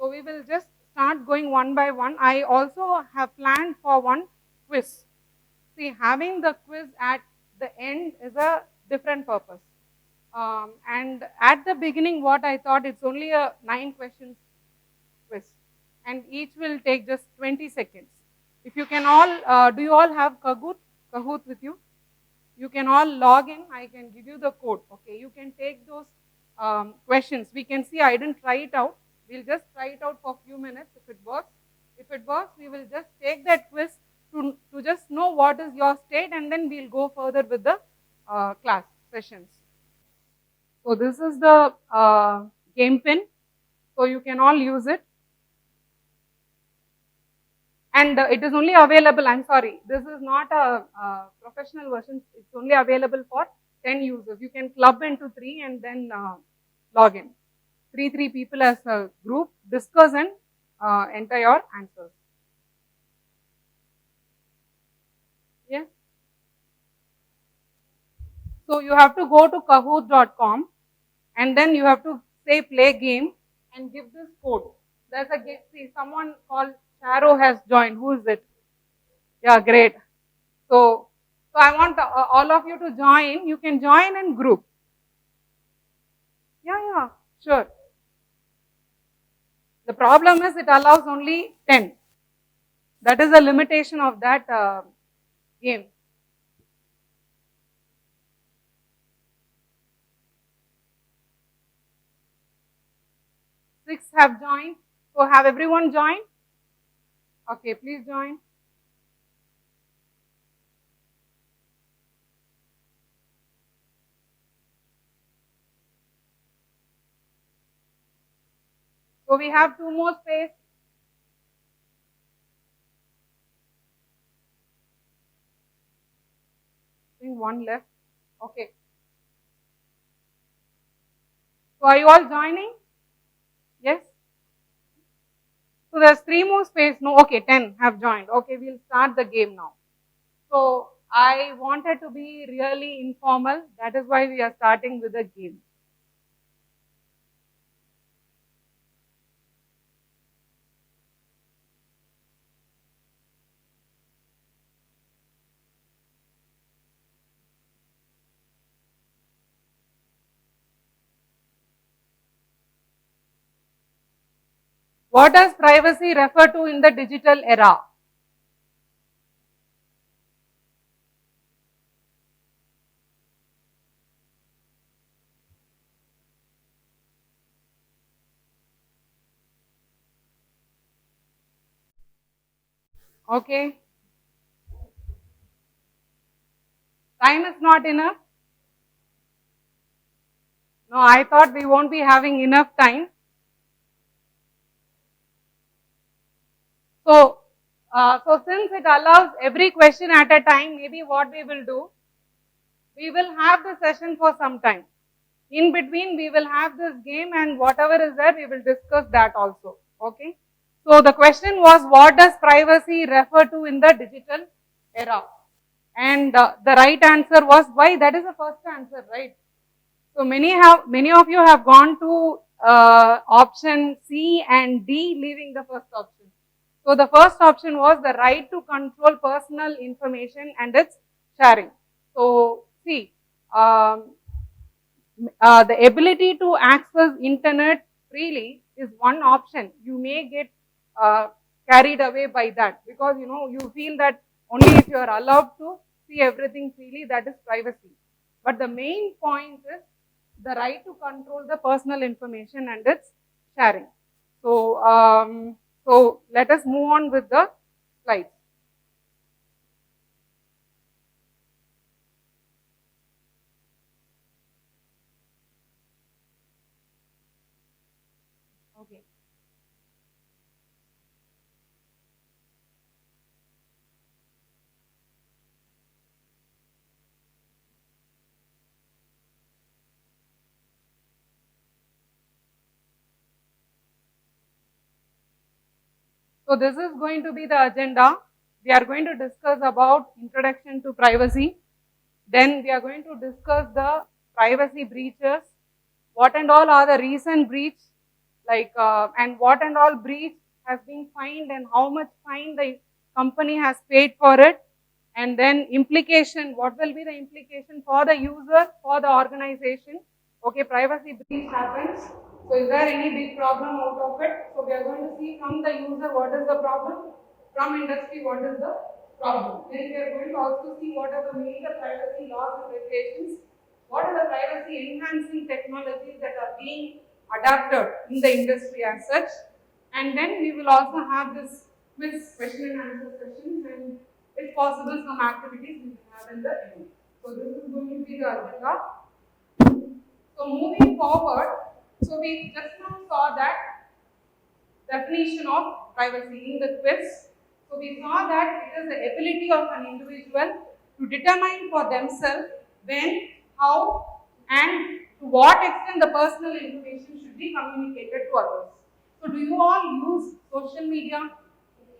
So we will just start going one by one. I also have planned for one quiz. See, having the quiz at the end is a different purpose. And at the beginning, what I thought, it's only a 9 questions quiz, and each will take just 20 seconds. If you can all, do you all have Kahoot with you? You can all log in. I can give you the code. Okay, you can take those questions. We can see I didn't try it out. We'll just try it out for a few minutes. If it works, we will just take that quiz to just know what is your state, and then we'll go further with the class sessions. So this is the game pin. So you can all use it. And it is only available, I'm sorry, this is not a professional version, it's only available for 10 users. You can club into 3 and then log in. 3 people as a group, discuss and enter your answers. Yes. So you have to go to kahoot.com and then you have to say play game and give this code. There's a, see, someone called Sharo has joined. Who is it? Yeah, great. So I want all of you to join. You can join in group. Yeah, sure. The problem is it allows only 10. That is the limitation of that game. Six have joined. So have everyone joined? Okay, please join. So we have 2 more space. I think 1 left. Okay. So are you all joining? Yes? So there's 3 more space. No, okay, 10 have joined. Okay, we'll start the game now. So I wanted to be really informal. That is why we are starting with a game. What does privacy refer to in the digital era? Okay. Time is not enough. No, I thought we won't be having enough time. So since it allows every question at a time, maybe what we will do, we will have the session for some time. In between, we will have this game and whatever is there, we will discuss that also. Okay. So the question was, what does privacy refer to in the digital era? And the right answer was why. That is the first answer, right? So many of you have gone to option C and D, leaving the first option. So the first option was the right to control personal information and its sharing. So see, the ability to access internet freely is one option. You may get carried away by that because you feel that only if you are allowed to see everything freely, that is privacy. But the main point is the right to control the personal information and its sharing. So let us move on with the slides. Okay. So this is going to be the agenda. We are going to discuss about introduction to privacy. Then we are going to discuss the privacy breaches. What and all are the recent breach? like and what and all breach has been fined and how much fine the company has paid for it, and then implication, what will be the implication for the user, for the organization. Okay, privacy breach happens. So is there any big problem out of it? So we are going to see from the user what is the problem, from industry what is the problem. Then we are going to also see what are the major privacy laws and regulations, what are the privacy enhancing technologies that are being adapted in the industry as such. And then we will also have this quiz question and answer sessions, and if possible some activities we will have in the end. So this is going to be the agenda. So moving forward, so we just now saw that definition of privacy in the quiz. So we saw that it is the ability of an individual to determine for themselves when, how, and to what extent the personal information should be communicated to others. So do you all use social media?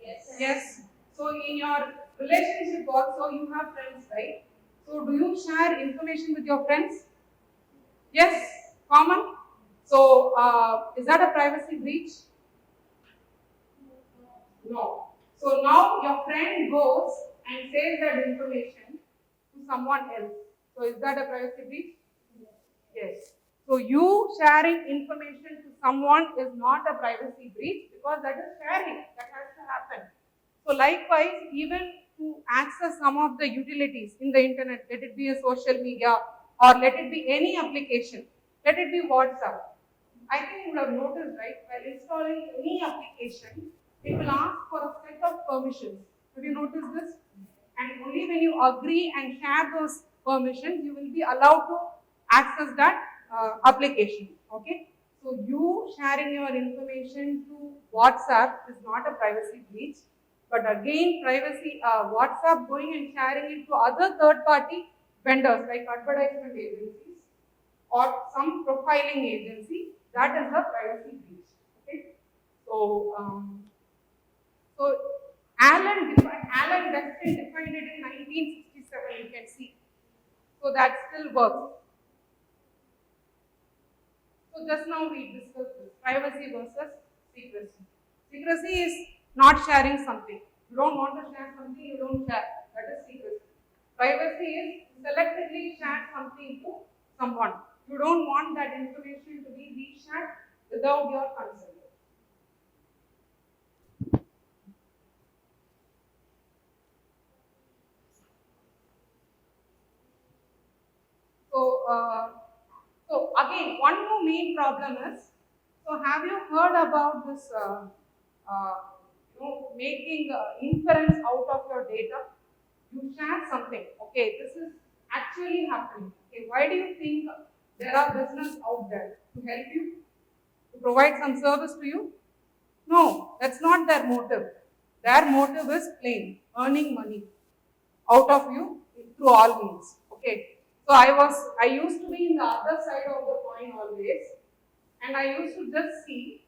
Yes. Yes. So in your relationship also you have friends, right? So do you share information with your friends? Yes. Common. So is that a privacy breach? No. So now your friend goes and says that information to someone else. So is that a privacy breach? Yes. So you sharing information to someone is not a privacy breach because that is sharing. That has to happen. So likewise, even to access some of the utilities in the internet, let it be a social media or let it be any application, let it be WhatsApp. I think you would have noticed, right, while installing any application, it will ask for a set of permissions. Have you noticed this? And only when you agree and share those permissions, you will be allowed to access that application. Okay? So you sharing your information to WhatsApp is not a privacy breach, but again, privacy WhatsApp going and sharing it to other third-party vendors like advertisement agencies or some profiling agency, that is a privacy breach. Okay, so so Alan Weston defined it in 1967. You can see, so that still works. So just now we discussed this privacy versus secrecy. Secrecy is not sharing something. You don't want to share something, you don't share. That is secrecy. Privacy is selectively share something to someone. You don't want that information to be reshared without your consent. So, so again, one more main problem is, so have you heard about this, uh, making inference out of your data? You share something, okay, this is actually happening. Okay, why do you think there are business out there to help you, to provide some service to you? No, that's not their motive. Their motive is plain, earning money out of you through all means. Okay. So I used to be in the other side of the coin always, and I used to just see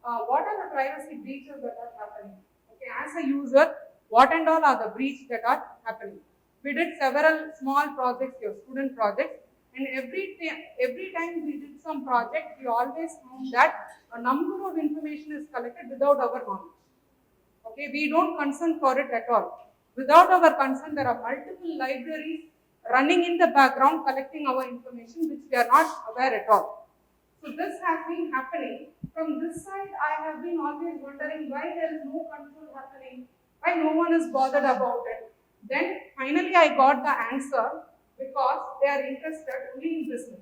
what are the privacy breaches that are happening. Okay, as a user, what and all are the breaches that are happening. We did several small projects here, student projects, and every time we did some project, we always found that a number of information is collected without our knowledge. Okay, we don't consent for it at all. Without our consent, there are multiple libraries running in the background collecting our information which we are not aware at all. So this has been happening. From this side, I have been always wondering why there is no control happening, why no one is bothered about it. Then finally I got the answer, because they are interested only in business.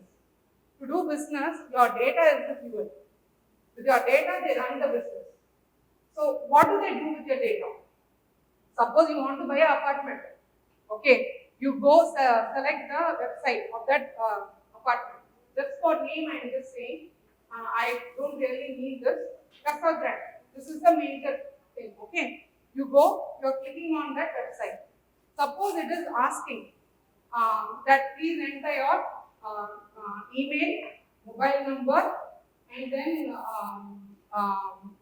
To do business, your data is the fuel. With your data, they run the business. So what do they do with your data? Suppose you want to buy an apartment. Okay, you go select the website of that apartment. Just for name, I am just saying, I don't really need this. Casa Grande. This is the major thing. Okay, you go, you're clicking on that website. Suppose it is asking that please enter your email, mobile number, and then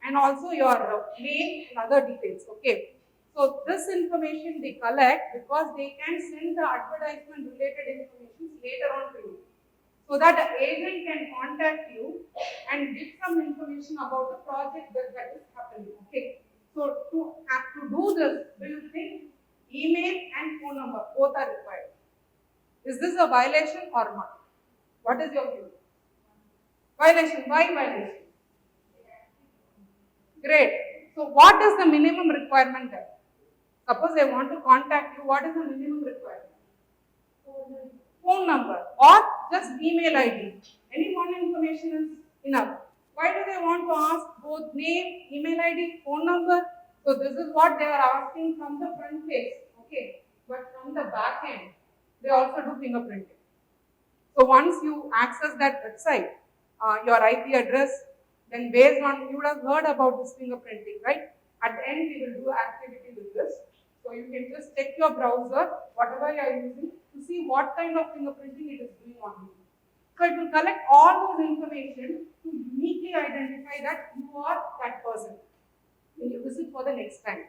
and also your name and other details. Okay. So this information they collect because they can send the advertisement related information later on to you. So that the agent can contact you and give some information information about the project that is happening. Okay. So to do this, do you think email and phone number both are required? Is this a violation or not? What is your view? Violation. Why violation? Great. So what is the minimum requirement there? Suppose I want to contact you, what is the minimum requirement? Phone number or just email ID. Any one information is enough. Why do they want to ask both name, email ID, phone number? So this is what they are asking from the front page. Okay. But from the back end, they also do fingerprinting. So once you access that website, your IP address, then based on, you would have heard about this fingerprinting, right? At the end, we will do activity with this. So you can just check your browser, whatever you are using, to see what kind of fingerprinting it is doing on you. So it will collect all those information to uniquely identify that you are that person when you visit for the next time,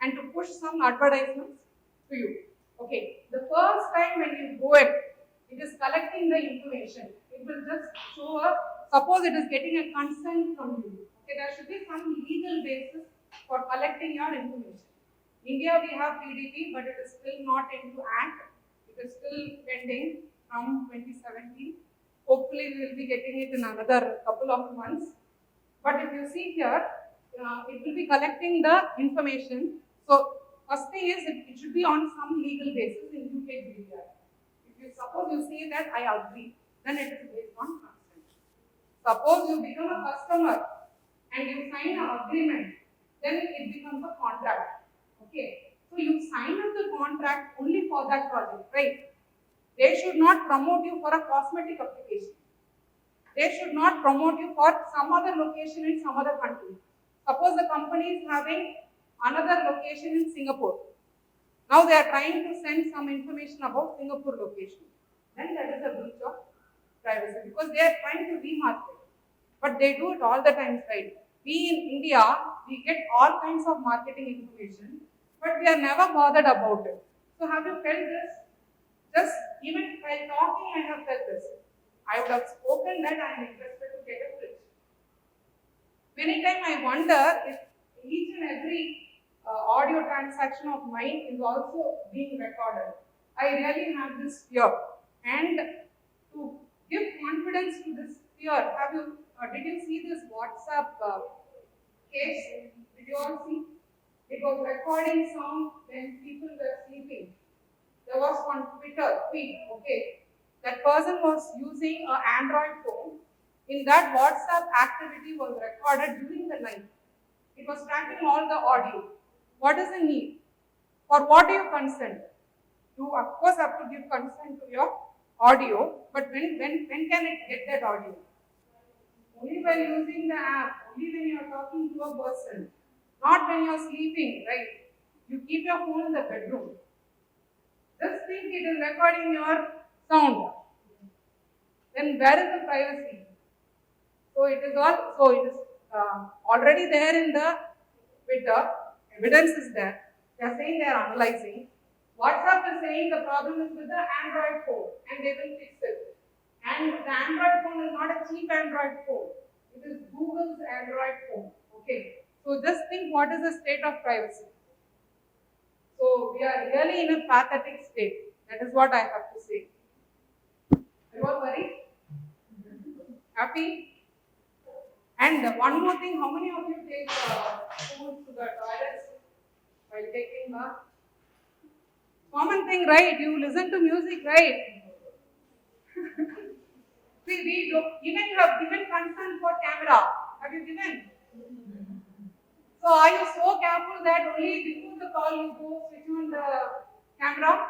and to push some advertisements to you. Okay, the first time when you go in, it is collecting the information. It will just show up. Suppose it is getting a consent from you. Okay, there should be some legal basis for collecting your information. India, we have PDP, but it is still not into act. It is still pending from 2017. Hopefully, we will be getting it in another couple of months. But if you see here, it will be collecting the information. So first thing is it should be on some legal basis in UK GDPR. If you suppose you say that I agree, then it is based on consent. Suppose you become a customer and you sign an agreement, then it becomes a contract. Okay. So you sign up the contract only for that project, right? They should not promote you for a cosmetic application. They should not promote you for some other location in some other country. Suppose the company is having another location in Singapore. Now they are trying to send some information about Singapore location. Then that is a breach of privacy because they are trying to remarket. But they do it all the time, right? We in India, we get all kinds of marketing information, but we are never bothered about it. So have you felt this? Just even while talking, I have felt this. I would have spoken that I am interested to get a fridge. Many times I wonder if each and every audio transaction of mine is also being recorded. I really have this fear. And to give confidence to this fear, did you see this WhatsApp case? Did you all see? It was recording sound when people were sleeping. There was one Twitter tweet, okay. That person was using an Android phone. In that, WhatsApp activity was recorded during the night. It was tracking all the audio. What is the need? For what do you consent? You of course have to give consent to your audio, but when can it get that audio? Only by using the app, only when you are talking to a person, not when you are sleeping, right? You keep your phone in the bedroom. Just think it is recording your sound. Then where is the privacy? So it is already there in the Twitter. Evidence is there. They are saying they are analyzing. WhatsApp is saying the problem is with the Android phone and they will fix it. And the Android phone is not a cheap Android phone. It is Google's Android phone. Okay. So just think what is the state of privacy. So we are really in a pathetic state. That is what I have to say. Are you all worried? Happy? And one more thing, how many of you take food to the toilets while taking bath? Common thing, right? You listen to music, right? See, we do, even you have given consent for camera. Have you given? So are you so careful that only before the call you go switch on the camera?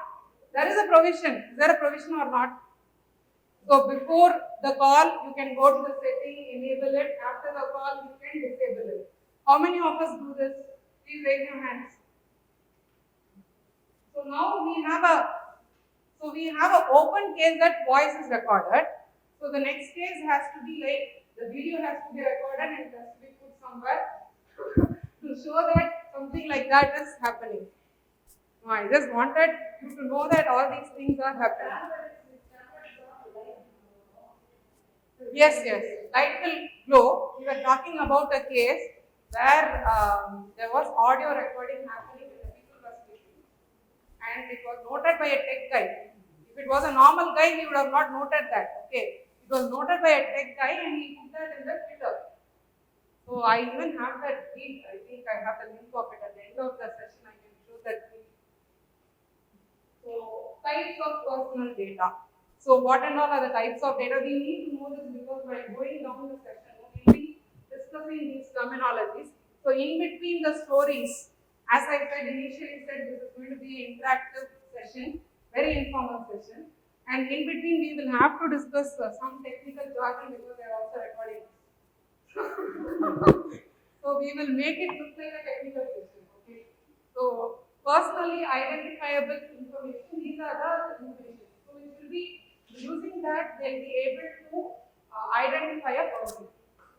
There is a provision. Is there a provision or not? So before the call, you can go to the setting, enable it. After the call, you can disable it. How many of us do this? Please raise your hands. So now we have an open case that voice is recorded. So the next case has to be like the video has to be recorded and it has to be put somewhere to show that something like that is happening. No, I just wanted you to know that all these things are happening. Yes, yes. Light will glow. We were talking about a case where there was audio recording happening when the people were sleeping, and it was noted by a tech guy. If it was a normal guy, he would have not noted that. Okay, it was noted by a tech guy, and he put that in the Twitter. So I even have that tweet. I think I have the link of it at the end of the session. I can show that tweet. So types of personal data. So what and all are the types of data? We need to know this because while going down the session, we will be discussing these terminologies. So in between the stories, as I said initially said, this is going to be an interactive session, very informal session. And in between we will have to discuss some technical jargon because they are also recording. So we will make it look like a technical session. Okay. So personally identifiable information, these are the information. So we will be using that, they'll be able to identify a person.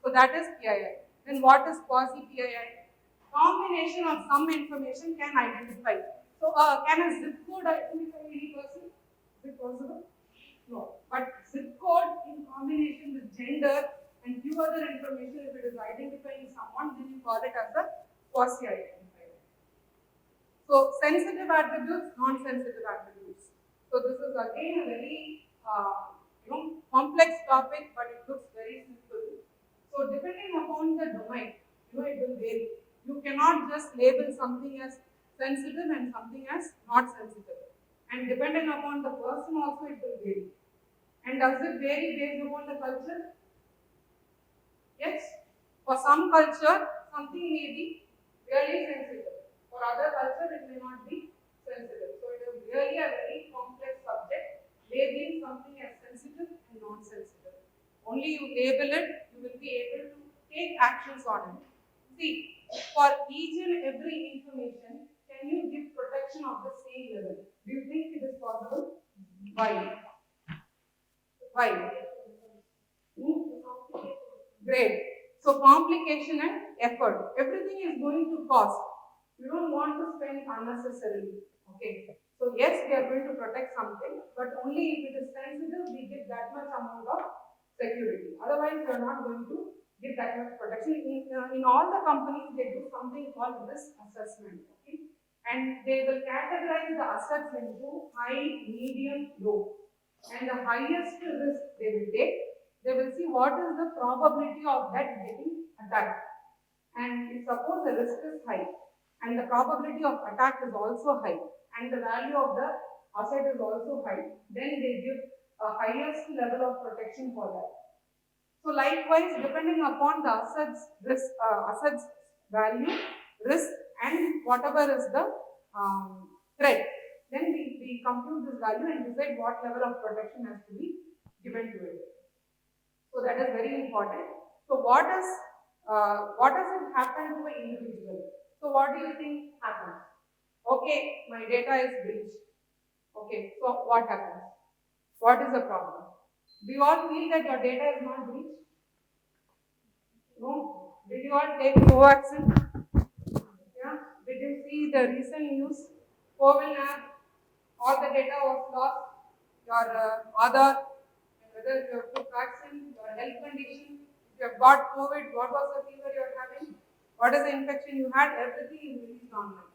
So that is PII. Then what is quasi PII? Combination of some information can identify. So can a zip code identify any person? Is it possible? No. But zip code in combination with gender and few other information, if it is identifying someone, then you call it as a quasi identifier. So sensitive attributes, non-sensitive attributes. So this is again a very complex topic, but it looks very simple. So depending upon the domain, it will vary. You cannot just label something as sensitive and something as not sensitive. And depending upon the person also it will vary. And does it vary based upon the culture? Yes. For some culture, something may be really sensitive. For other culture, it may not be sensitive. So it is really a very complex subject, labeling something as sensitive and non-sensitive. Only you label it, you will be able to take actions on it. See, for each and every information, can you give protection of the same level? Do you think it is possible? Why? Why? Great. So complication and effort. Everything is going to cost. You don't want to spend unnecessarily. Okay. So yes, we are going to protect something, but only if it is sensitive, we give that much amount of security. Otherwise, we are not going to give that much protection. In all the companies, they do something called risk assessment. Okay. And they will categorize the assets into high, medium, low. And the highest risk they will take, they will see what is the probability of that getting attacked. And if suppose the risk is high and the probability of attack is also high and the value of the asset is also high, then they give a highest level of protection for that. So likewise, depending upon the assets risk, assets value, risk, and whatever is the threat, then we compute this value and decide what level of protection has to be given to it. So that is very important. So what does it happen to an individual? So what do you think happens? Okay, my data is breached. Okay, so what happens? What is the problem? Do you all feel that your data is not breached? No. Did you all take Covaxin? Yeah. Did you see the recent news? COVID app, all the data was lost. Your Aadhaar, whether you have took vaccine, your health condition, if you have got COVID, what was the fever you are having, what is the infection you had, everything is released online.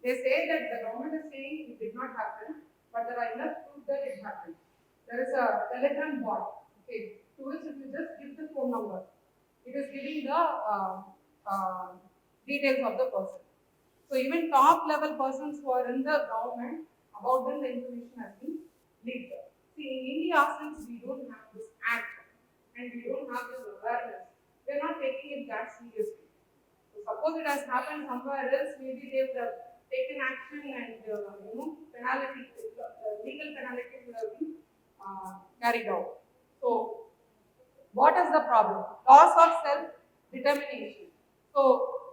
They say that the government is saying it did not happen, but there are enough proof that it happened. There is a Telegram bot, okay, to which if you just give the phone number, it is giving the details of the person. So even top level persons who are in the government, about them the information has been leaked. See, in India, since we don't have this act and we don't have this awareness, we are not taking it that seriously. So suppose it has happened somewhere else, maybe they would have taken action and penalty, legal penalty would have been carried out. So what is the problem? Loss of self-determination. So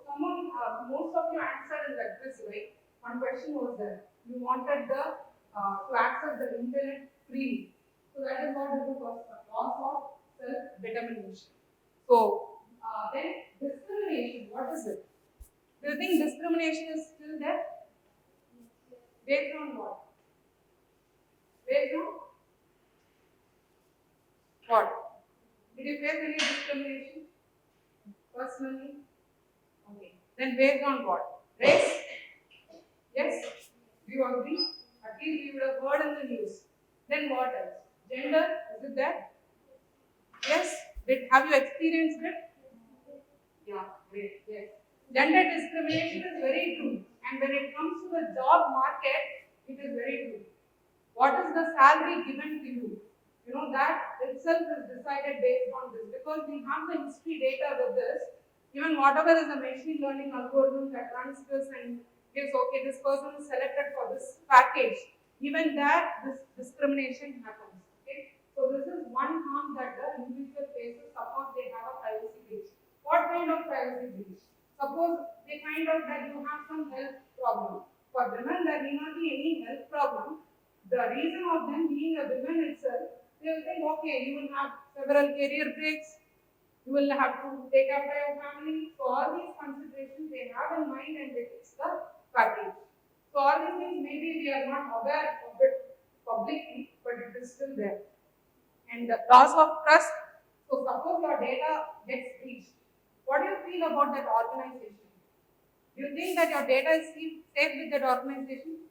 someone, most of you answered in that quiz, right? One question was there. You wanted the to access the internet freely. So that is what is the first one. Loss of self-determination. So then discrimination. What is it? Do you think discrimination is still there? Based on what? Based on what? Did you face any discrimination personally? Okay. Then based on what? Race? Yes? Do you agree? At least you would have heard in the news. Then what else? Gender? Is it there? Yes? Have you experienced it? Yeah, great. Yes. Gender discrimination is very true. And when it comes to the job market, it is very true. What is the salary given to you? You know, that itself is decided based on this because we have the history data with this. Even whatever is the machine learning algorithm that runs this and gives, okay, this person is selected for this package, even that this discrimination happens. Okay, so this is one harm that the individual faces. Suppose they have a privacy breach. What kind of privacy breach? Suppose they find out that you have some health problem. For women, there may not be any health problem. The reason of them being a woman itself, they will think, okay, you will have several career breaks, you will have to take after your family. So all these considerations they have in mind and they fix the package. So all these things maybe we are not aware of it publicly, but it is still there. And the loss of trust. So suppose your data gets breached. What do you feel about that organization? Do you think that your data is safe with that organization?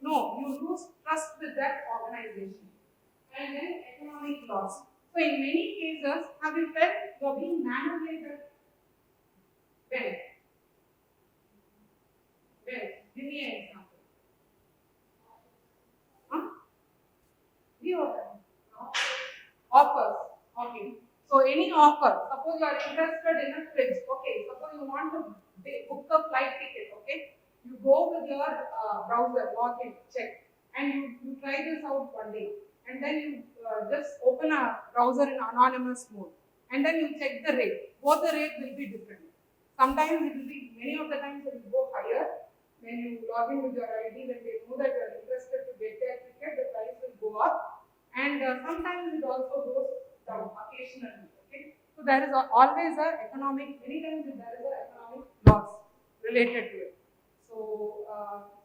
No, you lose trust with that organization. And then economic loss. So in many cases, have you felt you are being manipulated? When? When? Give me an example. Huh? Give offers. Okay. So any offer. Suppose you are interested in a fridge. Okay. Suppose you want to book a flight ticket. Okay. You go with your browser, log in, check, and you try this out one day, and then you just open a browser in anonymous mode, and then you check the rate. Both the rate will be different. Sometimes it will be, many of the times it will go higher when you log in with your ID. When they know that you are interested to get their ticket, the price will go up, and sometimes it also goes down occasionally. Okay, so there is always a economic. Many times there is a economic loss related to it. So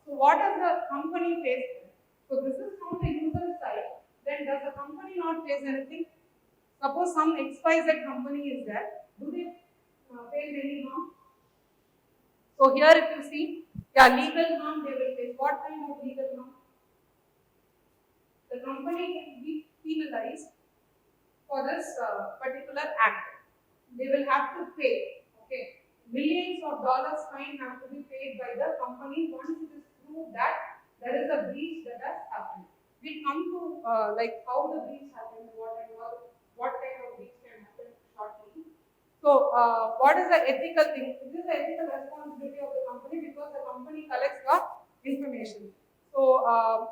what does the company face? So this is from the user side. Then does the company not face anything? Suppose some XYZ company is there. Do they face any harm? So here if you see, yeah, legal harm they will face. What kind of legal harm? The company can be penalized for this particular act. They will have to pay. Okay, millions of dollars fine have to be paid by the company once it is proved that there is a breach that has happened. We'll come to like how the breach happened, what kind of breach can happen shortly. So, what is the ethical thing? This is the ethical responsibility of the company because the company collects your information. So,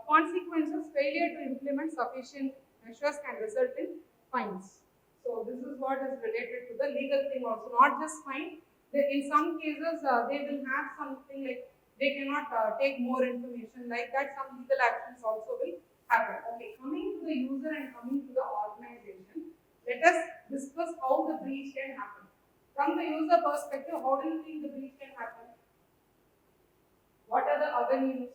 consequences: failure to implement sufficient measures can result in fines. So, this is what is related to the legal thing also, not just fine. In some cases, they will have something like they cannot take more information like that. Some legal actions also will happen. Okay, coming to the user and coming to the organization, let us discuss how the breach can happen. From the user perspective, how do you think the breach can happen? What are the avenues?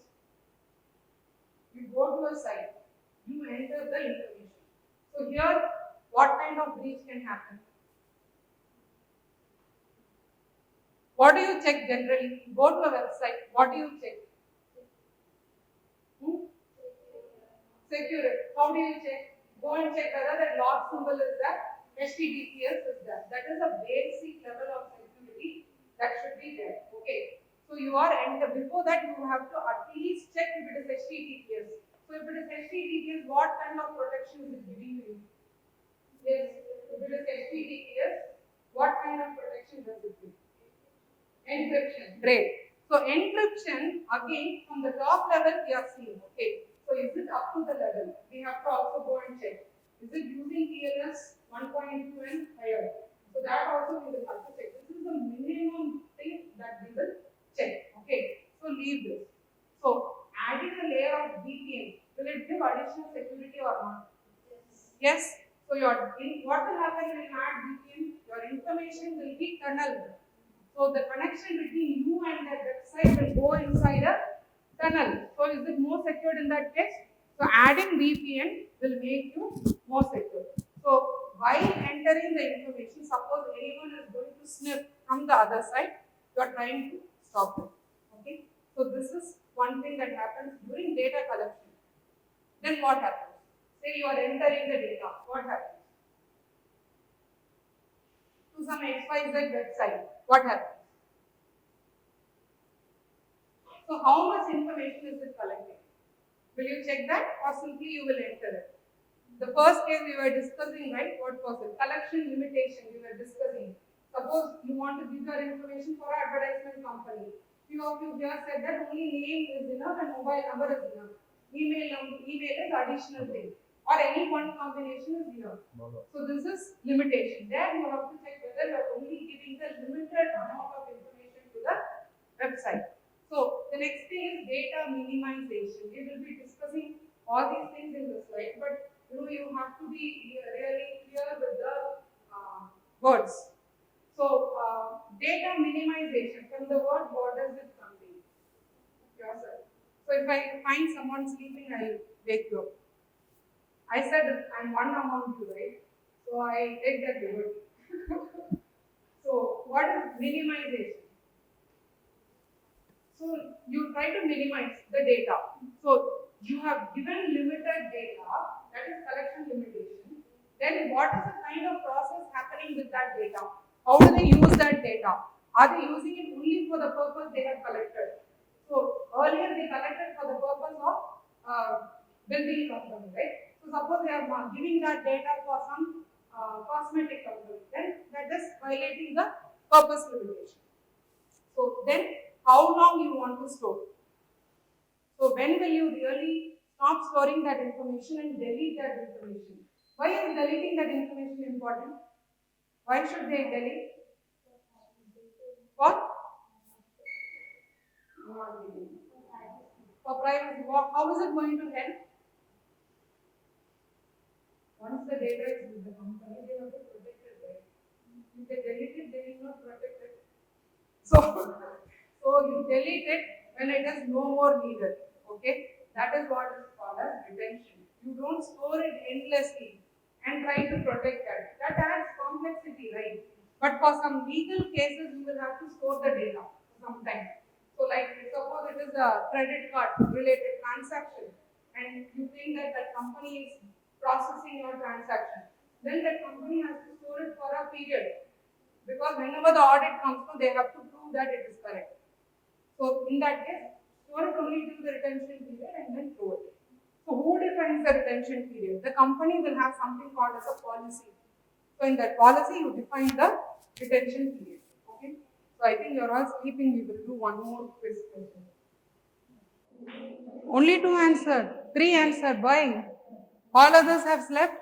You go to a site, you enter the information. So here, what kind of breach can happen? What do you check generally? Go to a website, what do you check? Security. How do you check? Go and check whether that log symbol is there, HTTPS is there. That is a basic level of security that should be there. Okay. So you are before that you have to at least check if it is HTTPS. So if it is HTTPS, what kind of protection is it giving you? Yes. If it is HTTPS, what kind of protection does it give? Encryption. Great. So encryption again from the top level we are seeing. Okay. So is it up to the level? We have to also go and check. Is it using TLS 1.2 and higher? So that also we will have to check. This is the minimum thing that we will check. Okay. So leave this. So adding a layer of VPN, will it give additional security or not? Yes. So what will happen when you add VPN? Your information will be tunneled. So the connection between you and that website will go inside a tunnel. So is it more secured in that case? So adding VPN will make you more secure. So while entering the information, suppose anyone is going to sniff from the other side, you are trying to stop it. Okay. So this is one thing that happens during data collection. Then what happens? Say you are entering the data. What happens? To some XYZ website. What happens? So how much information is it collecting? Will you check that or simply you will enter it? The first case we were discussing, right? What was it? Collection limitation we were discussing. Suppose you want to give your information for an advertisement company. Few of you here said that only name is enough and mobile number is enough. Email is additional thing. Or any one combination is enough. So this is limitation. There you have to check whether you are only giving the limited amount of information to the website. So the next thing is data minimization. We will be discussing all these things in the slide, but you have to be really clear with the words. So data minimization, from the word, what does it contain? Yourself. So if I find someone sleeping, I'll wake you up. I said I'm one among you, right? So I take that liberty. So what is minimization? So you try to minimize the data. So you have given limited data, that is collection limitation. Then what is the kind of process happening with that data? How do they use that data? Are they using it only for the purpose they have collected? So earlier they collected for the purpose of building company, right? So suppose they are giving that data for some cosmetic company, then that is violating the purpose limitation. So then how long you want to store? So when will you really stop storing that information and delete that information? Why is deleting that information important? Why should they delete? For privacy. How is it going to help? Once the data is with the company, they have to protect it, right? If they delete it, they will not protect it. So you delete it when it is no more needed. Okay, that is what is called as retention. You don't store it endlessly and try to protect that. That adds complexity, right? But for some legal cases, you will have to store the data sometimes. So, like suppose it is a credit card related transaction, and you think that that company is processing your transaction, then that company has to store it for a period. Because whenever the audit comes, they have to prove that it is correct. So in that case, store it only till the retention period and then throw it. So who defines the retention period? The company will have something called as a policy. So in that policy, you define the retention period. Okay. So I think you're all sleeping. We will do one more quiz question. Only 2 answered. 3 answered. Why? All others have slept.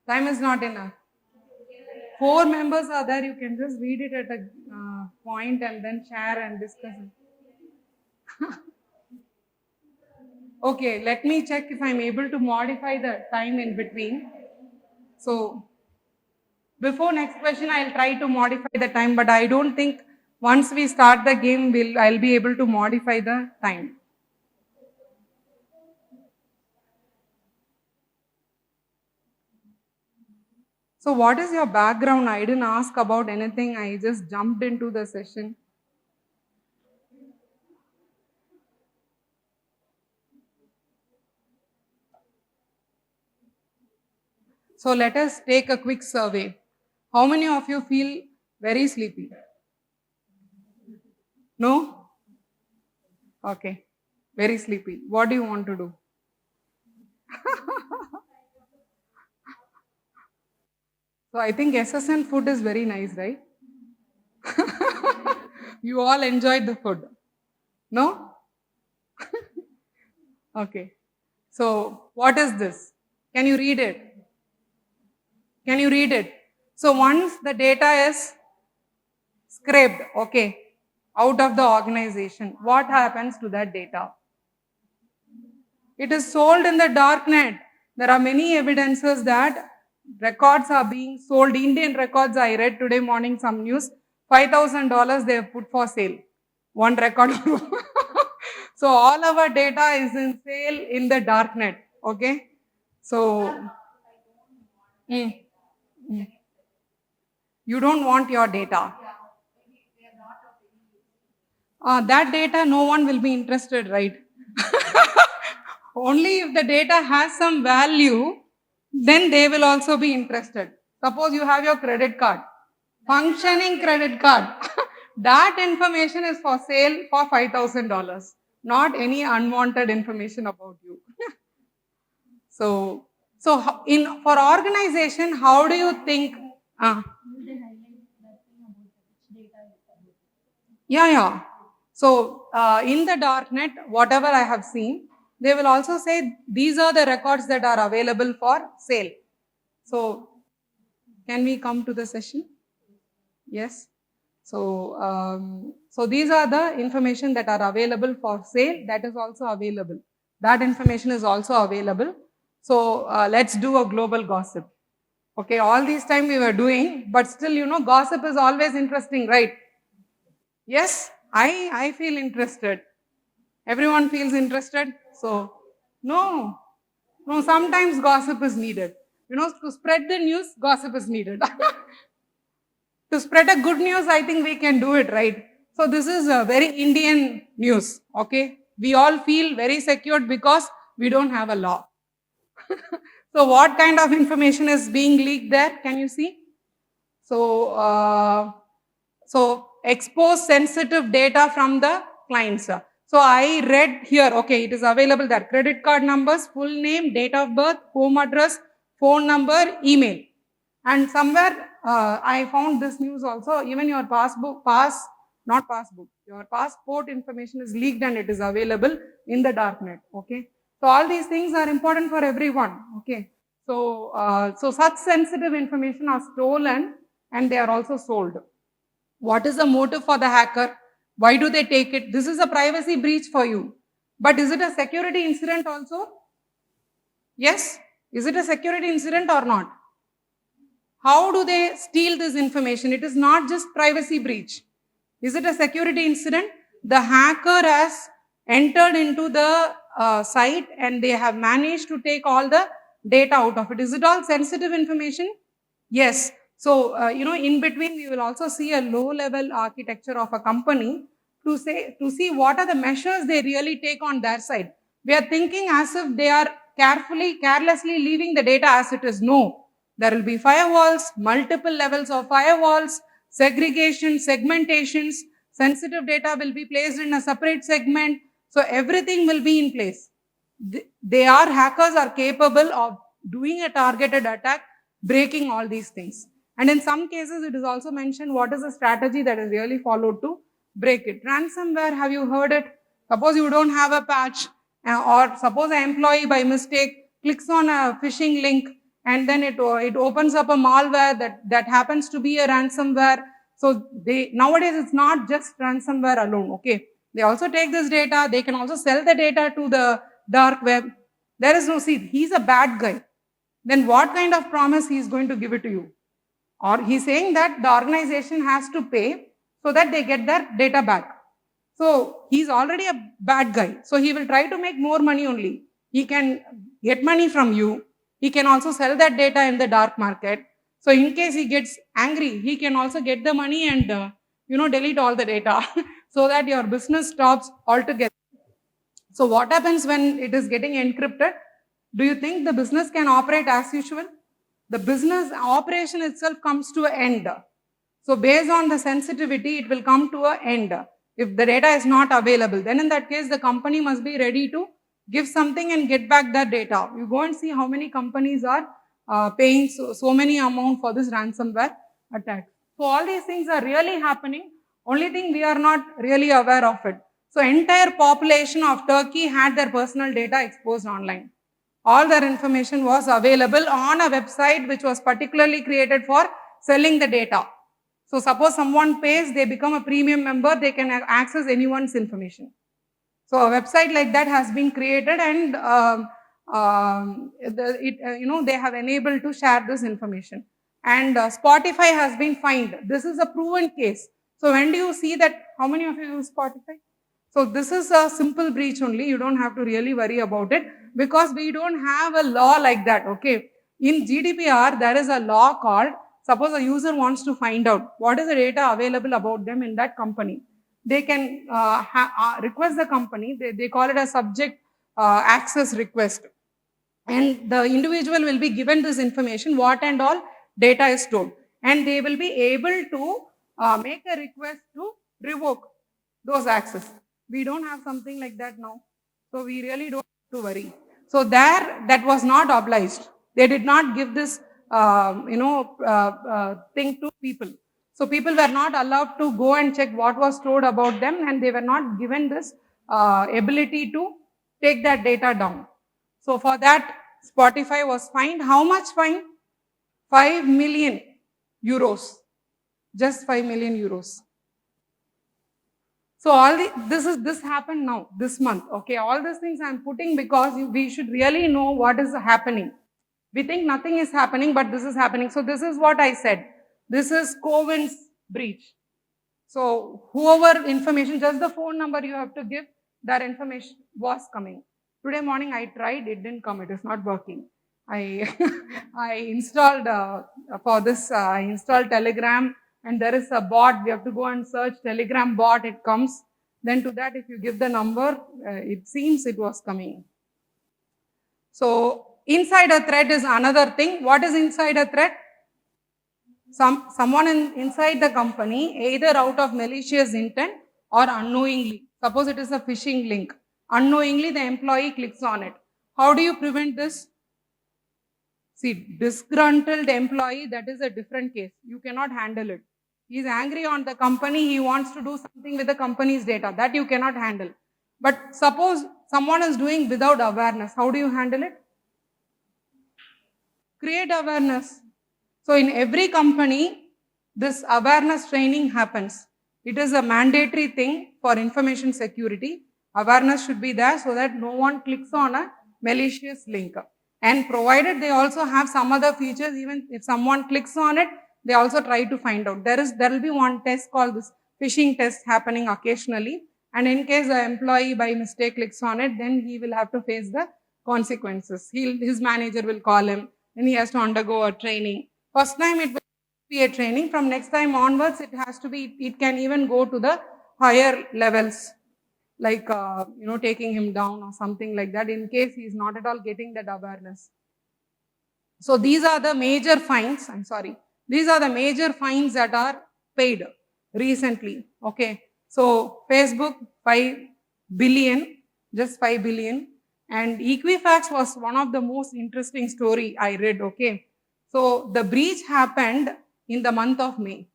Time is not enough. 4 members are there. You can just read it at a point and then share and discuss it. Okay, let me check if I'm able to modify the time in between. So, before next question, I'll try to modify the time, but I don't think once we start the game, I'll be able to modify the time. So, what is your background? I didn't ask about anything. I just jumped into the session. So, let us take a quick survey. How many of you feel very sleepy? No? Okay. Very sleepy. What do you want to do? So I think SSN food is very nice, right? You all enjoyed the food. No? Okay. So what is this? Can you read it? Can you read it? So once the data is scraped, okay, out of the organization, what happens to that data? It is sold in the darknet. There are many evidences that records are being sold. Indian records, I read today morning some news, $5,000 they have put for sale. One record. So all our data is in sale in the darknet. Okay. So, mm, mm. You don't want your data. That data, no one will be interested, right? Only if the data has some value, then they will also be interested. Suppose you have your credit card, functioning credit card. That information is for sale for $5,000, not any unwanted information about you. So, for organization, how do you think? Uh, yeah. So, in the darknet, whatever I have seen, they will also say these are the records that are available for sale. So, can we come to the session? Yes. So, so these are the information that are available for sale. That is also available. That information is also available. So, let's do a global gossip. Okay, all this time we were doing, but still, gossip is always interesting, right? Yes, I feel interested. Everyone feels interested. So, no, sometimes gossip is needed. To spread the news, gossip is needed. To spread a good news, I think we can do it, right? So, this is a very Indian news, okay? We all feel very secured because we don't have a law. So, what kind of information is being leaked there? Can you see? So, expose sensitive data from the clients. So I read here, okay, it is available there. Credit card numbers, full name, date of birth, home address, phone number, email. And somewhere I found this news also, even your your passport information is leaked and it is available in the darknet, okay. So all these things are important for everyone, okay. So, so such sensitive information are stolen and they are also sold. What is the motive for the hacker? Why do they take it? This is a privacy breach for you. But is it a security incident also? Yes? Is it a security incident or not? How do they steal this information? It is not just privacy breach. Is it a security incident? The hacker has entered into the site and they have managed to take all the data out of it. Is it all sensitive information? Yes. So, in between, we will also see a low-level architecture of a company to see what are the measures they really take on their side. We are thinking as if they are carelessly leaving the data as it is. No. There will be firewalls, multiple levels of firewalls, segregation, segmentations, sensitive data will be placed in a separate segment. So, everything will be in place. Hackers are capable of doing a targeted attack, breaking all these things. And in some cases, it is also mentioned what is the strategy that is really followed to break it. Ransomware, have you heard it? Suppose you don't have a patch, or suppose an employee by mistake clicks on a phishing link and then it opens up a malware that happens to be a ransomware. So nowadays it's not just ransomware alone, okay? They also take this data, they can also sell the data to the dark web. There is no, see, he's a bad guy. Then what kind of promise he is going to give it to you? Or he's saying that the organization has to pay so that they get their data back. So he's already a bad guy. So he will try to make more money only. He can get money from you. He can also sell that data in the dark market. So in case he gets angry, he can also get the money and, delete all the data so that your business stops altogether. So what happens when it is getting encrypted? Do you think the business can operate as usual? The business operation itself comes to an end. So based on the sensitivity, it will come to an end. If the data is not available, then in that case, the company must be ready to give something and get back that data. You go and see how many companies are paying so many amount for this ransomware attack. So all these things are really happening. Only thing we are not really aware of it. So entire population of Turkey had their personal data exposed online. All their information was available on a website which was particularly created for selling the data. So suppose someone pays, they become a premium member, they can access anyone's information. So a website like that has been created and they have enabled to share this information. And Spotify has been fined. This is a proven case. So when do you see that? How many of you use Spotify? So this is a simple breach only. You don't have to really worry about it. because we don't have a law like that, okay? In GDPR, there is a law called, suppose a user wants to find out what is the data available about them in that company. They can request the company, they call it a subject access request. And the individual will be given this information, what and all data is stored. And they will be able to make a request to revoke those access. We don't have something like that now. So we really don't have to worry. So there, that was not obliged. They did not give this, thing to people. So people were not allowed to go and check what was stored about them, and they were not given this ability to take that data down. So for that, Spotify was fined. How much fine? 5 million euros. Just 5 million euros. So all this happened now, this month. Okay, all these things I'm putting because we should really know what is happening. We think nothing is happening, but this is happening. So this is what I said. This is Cowen's breach. So whoever information, just the phone number you have to give, that information was coming. Today morning I tried, it didn't come, it is not working. I installed for this, I installed Telegram, and there is a bot, we have to go and search Telegram bot, it comes. Then to that, if you give the number, it seems it was coming. So insider threat is another thing. What is insider threat? Someone inside the company, either out of malicious intent or unknowingly, suppose it is a phishing link, unknowingly the employee clicks on it. How do you prevent this? See, disgruntled employee, that is a different case. You cannot handle it. He is angry on the company, he wants to do something with the company's data, that you cannot handle. But suppose someone is doing without awareness, how do you handle it? Create awareness. So in every company, this awareness training happens. It is a mandatory thing for information security. Awareness should be there so that no one clicks on a malicious link. And provided they also have some other features, even if someone clicks on it, they also try to find out. There will be one test called this phishing test happening occasionally. And in case the employee by mistake clicks on it, then he will have to face the consequences. His manager will call him and he has to undergo a training. First time it will be a training. From next time onwards, it has to be, it can even go to the higher levels, like, taking him down or something like that, in case he is not at all getting that awareness. So these are the major fines, these are the major fines that are paid recently, okay. So Facebook, 5 billion, just 5 billion. And Equifax was one of the most interesting story I read, okay. So the breach happened in the month of May.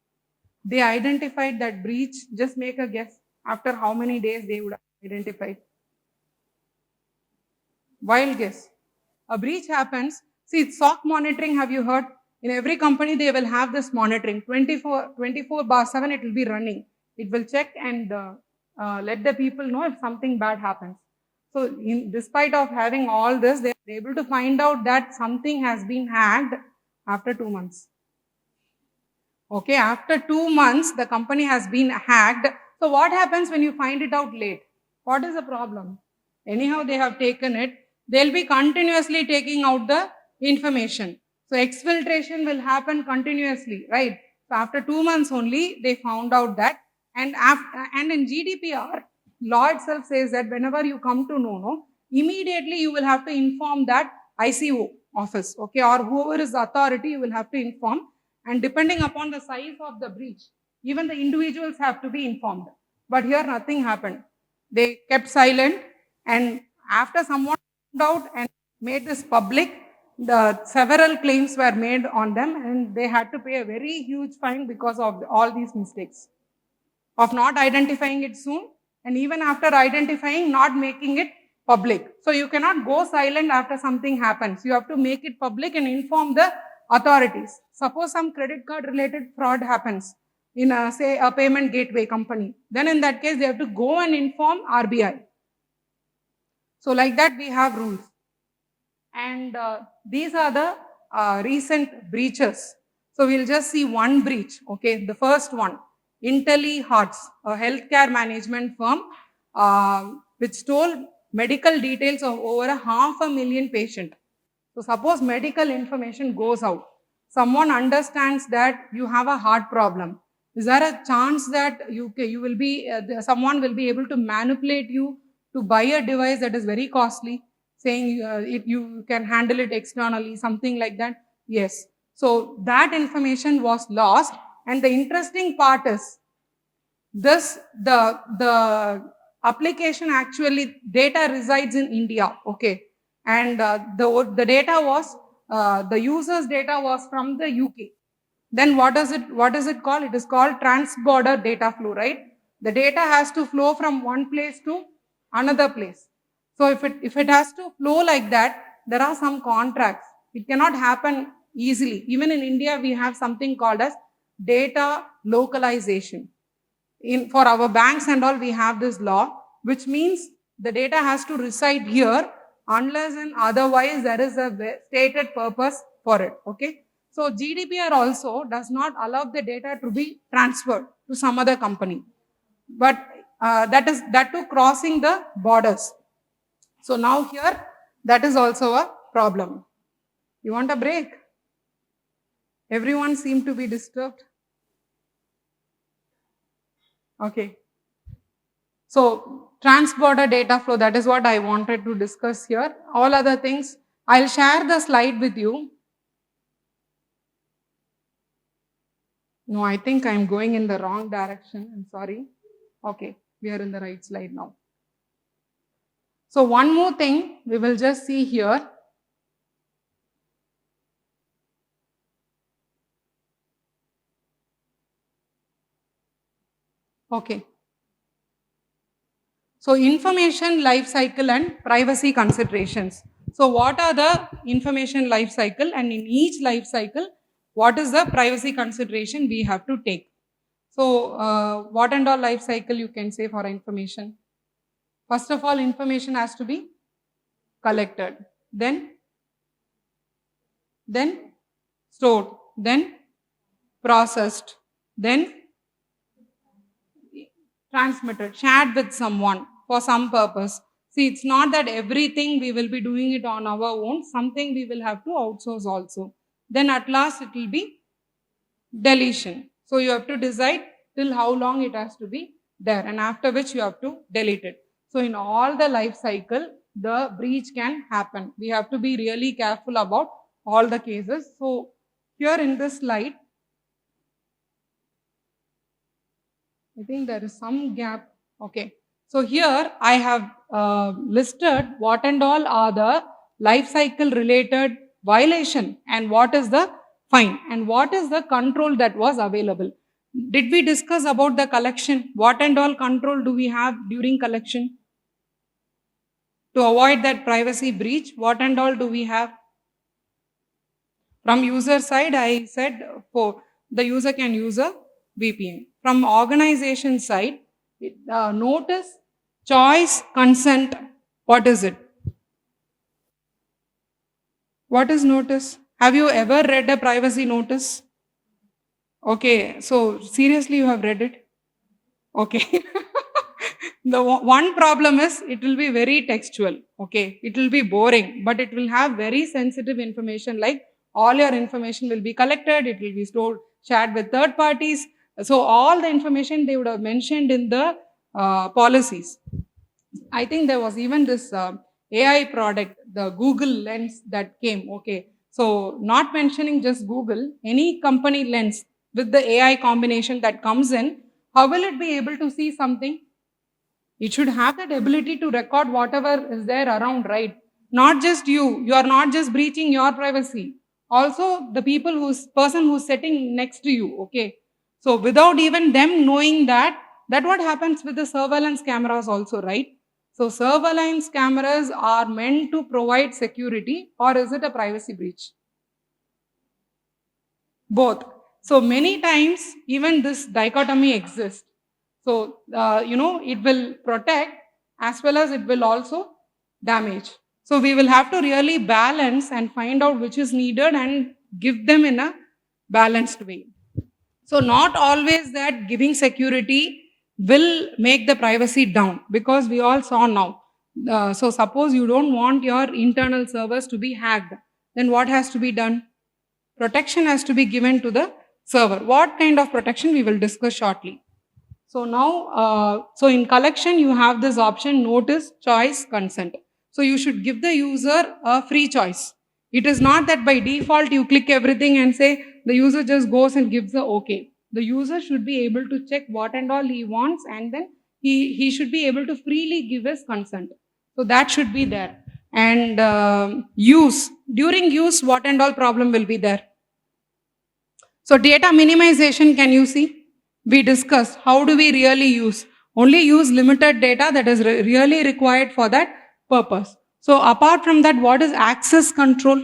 They identified that breach, just make a guess, after how many days they would have identified? Wild guess. A breach happens. See, SOC monitoring, have you heard? In every company, they will have this monitoring. 24/7, it will be running. It will check and let the people know if something bad happens. So, despite of having all this, they are able to find out that something has been hacked after 2 months. Okay, after 2 months, the company has been hacked. So what happens when you find it out late? What is the problem? Anyhow, they have taken it. They'll be continuously taking out the information. So exfiltration will happen continuously, right? So after 2 months only, they found out that. And in GDPR, law itself says that whenever you come to know, immediately you will have to inform that ICO office, okay, or whoever is the authority, you will have to inform. And depending upon the size of the breach, even the individuals have to be informed. But here nothing happened. They kept silent, and after someone found out and made this public, the several claims were made on them, and they had to pay a very huge fine because of all these mistakes of not identifying it soon, and even after identifying, not making it public. So you cannot go silent after something happens. You have to make it public and inform the authorities. Suppose some credit card related fraud happens in say a payment gateway company, then in that case they have to go and inform RBI. So like that we have rules. And these are the recent breaches. So we'll just see one breach, okay. The first one, IntelliHearts, a healthcare management firm which stole medical details of over 500,000 patients. So suppose medical information goes out, someone understands that you have a heart problem. Is there a chance that you will be someone will be able to manipulate you to buy a device that is very costly, saying you can handle it externally, something like that? Yes. So that information was lost, and the interesting part is this: the application actually data resides in India, okay, and the data was the user's data was from the UK. Then what is it called? It is called trans-border data flow, right? The data has to flow from one place to another place. So if it has to flow like that, there are some contracts. It cannot happen easily. Even in India, we have something called as data localization. For our banks and all, we have this law, which means the data has to reside here unless and otherwise there is a stated purpose for it, okay? So GDPR also does not allow the data to be transferred to some other company, but that too crossing the borders. So now here, that is also a problem. You want a break? Everyone seemed to be disturbed. Okay. So trans-border data flow, that is what I wanted to discuss here. All other things, I'll share the slide with you. No, I think I'm going in the wrong direction. I'm sorry. Okay, we are in the right slide now. So one more thing we will just see here. Okay. So information life cycle and privacy considerations. So what are the information life cycle, and in each life cycle, what is the privacy consideration we have to take? So what and all life cycle you can say for information? First of all, information has to be collected, then stored, then processed, then transmitted, shared with someone for some purpose. See, it's not that everything we will be doing it on our own, something we will have to outsource also. Then at last it will be deletion. So you have to decide till how long it has to be there, and after which you have to delete it. So in all the life cycle, the breach can happen. We have to be really careful about all the cases. So here in this slide, I think there is some gap. Okay. So here I have listed what and all are the life cycle related violation, and what is the fine, and what is the control that was available. Did we discuss about the collection? What and all control do we have during collection? To avoid that privacy breach, what and all do we have? From user side, I said for the user can use a VPN. From organization side, notice, choice, consent. What is it? What is notice? Have you ever read a privacy notice? Okay, so seriously, you have read it? Okay. The one problem is it will be very textual. Okay, it will be boring, but it will have very sensitive information, like all your information will be collected, it will be stored, shared with third parties. So all the information they would have mentioned in the policies. I think there was even this AI product, the Google Lens that came. Okay, so not mentioning just Google, any company lens with the AI combination that comes in, how will it be able to see something? It should have that ability to record whatever is there around, right? Not just you. You are not just breaching your privacy. Also, the person who's sitting next to you. Okay. So without even them knowing that what happens with the surveillance cameras also, right? So surveillance cameras are meant to provide security, or is it a privacy breach? Both. So many times, even this dichotomy exists. So, it will protect as well as it will also damage. So we will have to really balance and find out which is needed and give them in a balanced way. So not always that giving security will make the privacy down, because we all saw now So suppose you don't want your internal servers to be hacked, then what has to be done? Protection has to be given to the server. What kind of protection we will discuss shortly. So now, so in collection, you have this option notice, choice, consent. So you should give the user a free choice. It is not that by default you click everything and say the user just goes and gives the okay. The user should be able to check what and all he wants, and then he should be able to freely give his consent. So that should be there. And use, during use, what and all problem will be there. So data minimization, can you see? We discussed how do we really use? Only use limited data that is really required for that purpose. So apart from that, what is access control?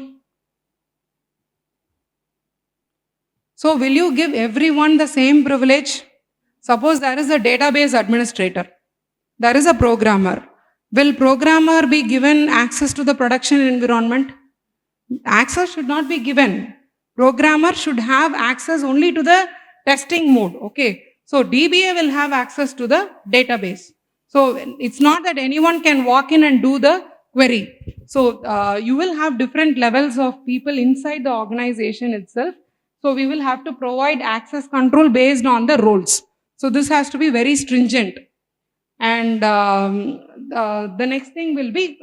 So will you give everyone the same privilege? Suppose there is a database administrator. There is a programmer. Will programmer be given access to the production environment? Access should not be given. Programmer should have access only to the testing mode. Okay. So DBA will have access to the database. So it's not that anyone can walk in and do the query. So you will have different levels of people inside the organization itself. So we will have to provide access control based on the roles. So this has to be very stringent. And the next thing will be,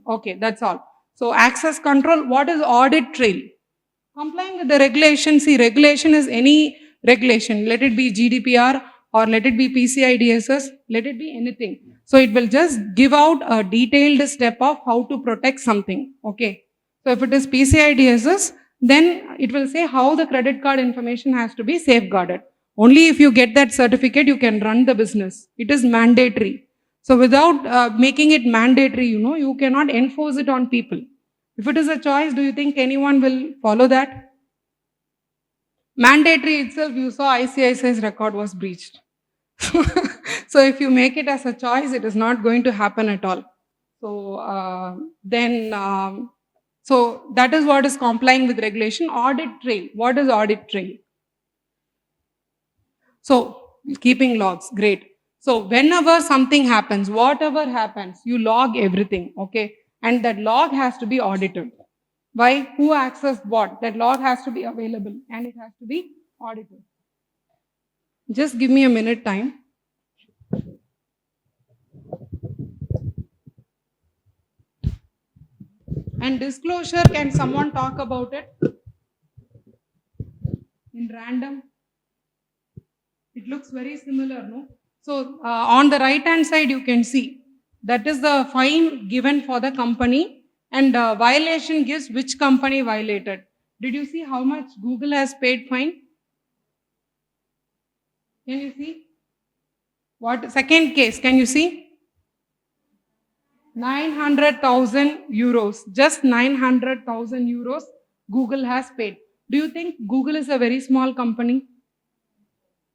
okay, that's all. So access control, what is audit trail? Complying with the regulation, see regulation is any regulation, let it be GDPR or let it be PCI DSS, let it be anything. So it will just give out a detailed step of how to protect something, okay. So if it is PCI DSS, then it will say how the credit card information has to be safeguarded. Only if you get that certificate, you can run the business. It is mandatory. So without making it mandatory, you cannot enforce it on people. If it is a choice, do you think anyone will follow that? Mandatory itself, you saw ICICI's record was breached. So if you make it as a choice, it is not going to happen at all. So so that is what is complying with regulation. Audit trail. What is audit trail? So keeping logs, great. So whenever something happens, whatever happens, you log everything, okay? And that log has to be audited. Why? Who accessed what? That log has to be available and it has to be audited. Just give me a minute time. And disclosure, can someone talk about it? In random? It looks very similar, no? So on the right hand side, you can see that is the fine given for the company, and violation gives which company violated. Did you see how much Google has paid fine? Can you see? What second case? Can you see? 900,000 euros. Just 900,000 euros Google has paid. Do you think Google is a very small company?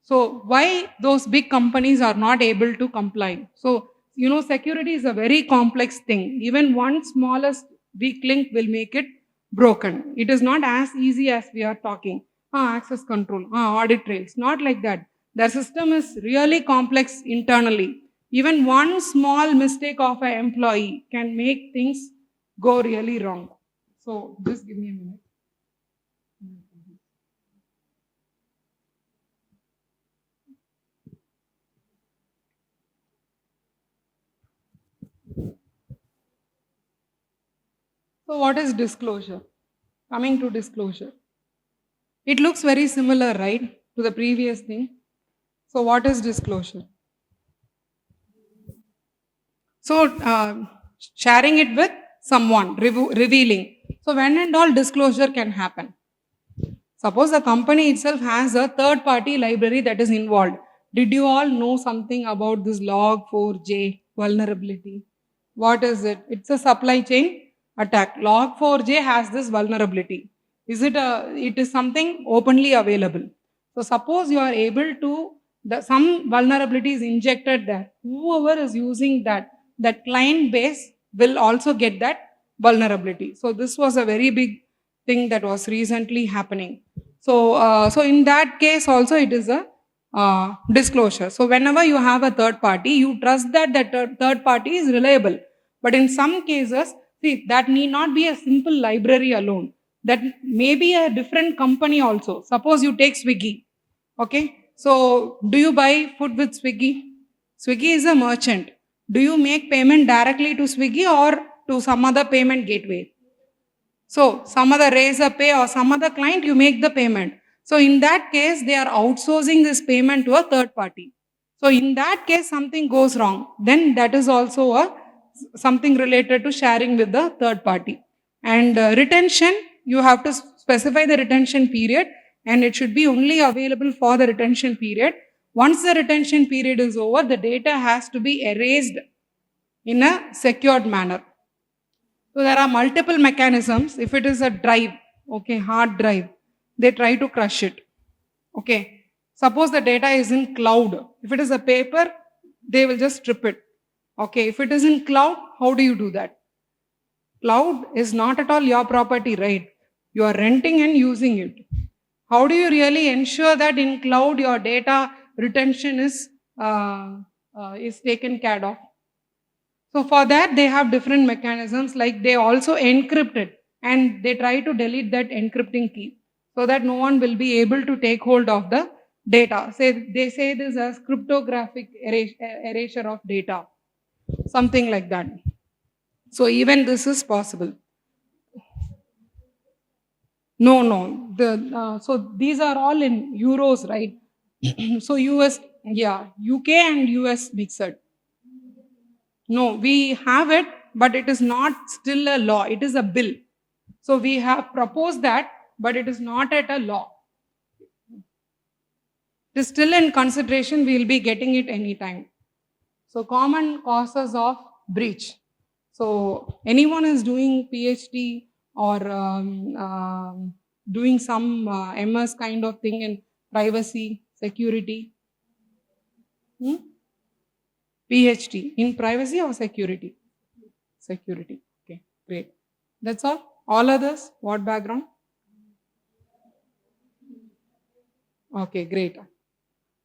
So why those big companies are not able to comply? So, security is a very complex thing. Even one smallest weak link will make it broken. It is not as easy as we are talking. Access control, audit trails, not like that. The system is really complex internally. Even one small mistake of an employee can make things go really wrong. So just give me a minute. So what is disclosure? Coming to disclosure. It looks very similar, right, to the previous thing. So what is disclosure? So sharing it with someone, revealing. So when and all disclosure can happen. Suppose the company itself has a third party library that is involved. Did you all know something about this log4j vulnerability? What is it? It's a supply chain attack. Log4j has this vulnerability. It is something openly available. So suppose you are able to, some vulnerability is injected there. Whoever is using that client base will also get that vulnerability. So this was a very big thing that was recently happening. So, so in that case also it is a disclosure. So whenever you have a third party, you trust that that third party is reliable. But in some cases, see, that need not be a simple library alone. That may be a different company also. Suppose you take Swiggy. Okay. So do you buy food with Swiggy? Swiggy is a merchant. Do you make payment directly to Swiggy or to some other payment gateway? So some other Razorpay or some other client, you make the payment. So in that case, they are outsourcing this payment to a third party. So in that case, something goes wrong. Then that is also something related to sharing with the third party. And retention, you have to specify the retention period, and it should be only available for the retention period. Once the retention period is over, the data has to be erased in a secured manner. So there are multiple mechanisms. If it is a drive, okay, hard drive, they try to crush it. Okay. Suppose the data is in cloud. If it is a paper, they will just strip it. Okay. If it is in cloud, how do you do that? Cloud is not at all your property, right? You are renting and using it. How do you really ensure that in cloud your data retention is taken care of? So for that, they have different mechanisms, like they also encrypt it and they try to delete that encrypting key so that no one will be able to take hold of the data. They say this as cryptographic erasure of data, something like that. So even this is possible. No. So these are all in euros, right? So US, yeah, UK and US mixed. No, we have it, but it is not still a law. It is a bill. So we have proposed that, but it is not at a law. It is still in consideration. We will be getting it anytime. So common causes of breach. So anyone is doing PhD or doing some MS kind of thing in privacy, security. PhD in privacy or security? Security. Okay, great. That's all. All others, what background? Okay, great.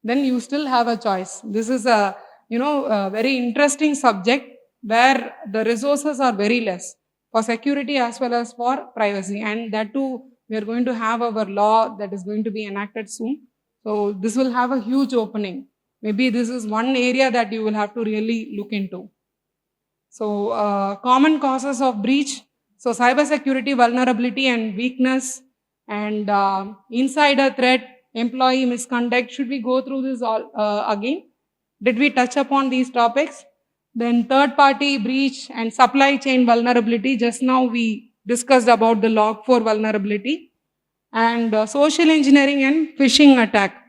Then you still have a choice. This is a very interesting subject where the resources are very less for security as well as for privacy, and that too we are going to have our law that is going to be enacted soon. So this will have a huge opening. Maybe this is one area that you will have to really look into. So common causes of breach. So cybersecurity vulnerability and weakness and insider threat, employee misconduct. Should we go through this all again? Did we touch upon these topics? Then third party breach and supply chain vulnerability. Just now we discussed about the Log4 vulnerability and social engineering and phishing attack.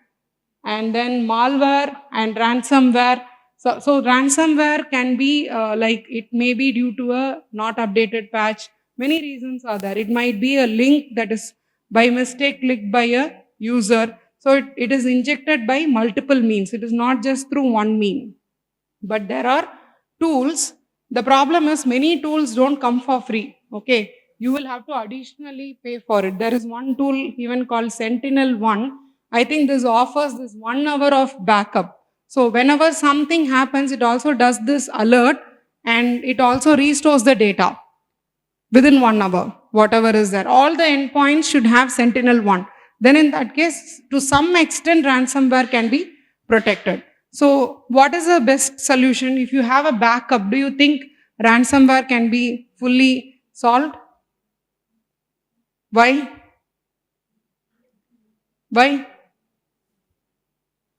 And then malware and ransomware. So ransomware can be like it may be due to a not updated patch. Many reasons are there. It might be a link that is by mistake clicked by a user. So it is injected by multiple means. It is not just through one mean. But there are tools. The problem is many tools don't come for free. Okay. You will have to additionally pay for it. There is one tool even called Sentinel-1. I think this offers this 1 hour of backup. So whenever something happens, it also does this alert and it also restores the data within 1 hour, whatever is there. All the endpoints should have Sentinel-1. Then in that case, to some extent, ransomware can be protected. So what is the best solution? If you have a backup, do you think ransomware can be fully solved? Why? Why?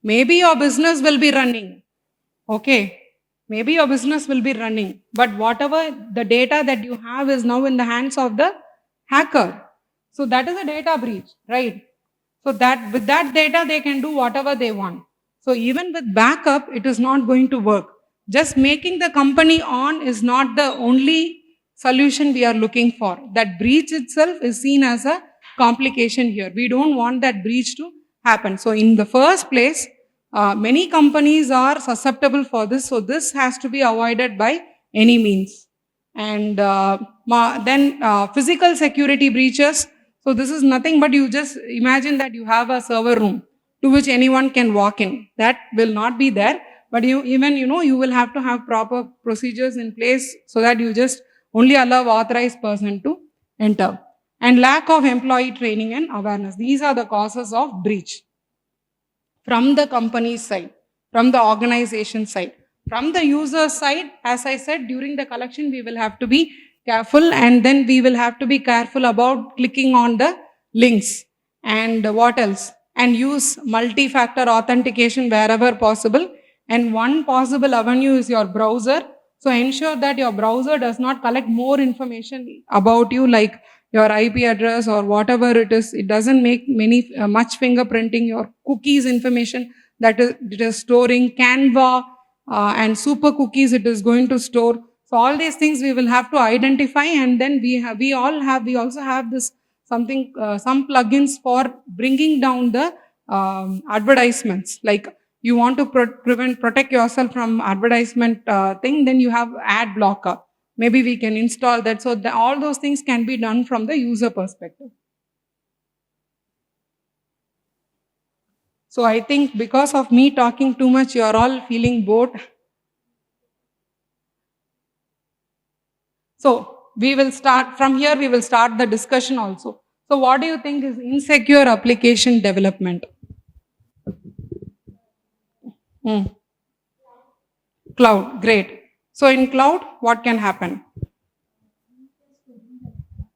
Maybe your business will be running. Okay. Maybe your business will be running. But whatever the data that you have is now in the hands of the hacker. So that is a data breach, right? So that with that data, they can do whatever they want. So even with backup, it is not going to work. Just making the company on is not the only solution we are looking for. That breach itself is seen as a complication here. We don't want that breach to happen. So in the first place, many companies are susceptible for this. So this has to be avoided by any means. And then physical security breaches. So this is nothing but you just imagine that you have a server room. to which anyone can walk in. That will not be there. But you will have to have proper procedures in place so that you just only allow authorized person to enter. And lack of employee training and awareness. These are the causes of breach from the company's side, from the organization side. From the user side, as I said, during the collection, we will have to be careful, and then we will have to be careful about clicking on the links. And what else? And use multi-factor authentication wherever possible. And one possible avenue is your browser. So ensure that your browser does not collect more information about you, like your IP address or whatever it is. It doesn't make much fingerprinting, your cookies information that it is storing, Canva and super cookies it is going to store. So all these things we will have to identify, and then we also have this something, some plugins for bringing down the advertisements. Like you want to protect yourself from advertisement thing, then you have ad blocker. Maybe we can install that. So all those things can be done from the user perspective. So I think because of me talking too much, you are all feeling bored. So we will start from here, we will start the discussion also. So what do you think is insecure application development? Cloud, great. So in cloud, what can happen?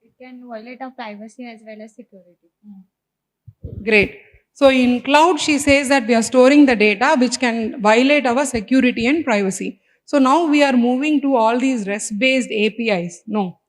It can violate our privacy as well as security. Great. So in cloud, she says that we are storing the data which can violate our security and privacy. So now we are moving to all these REST-based APIs. No.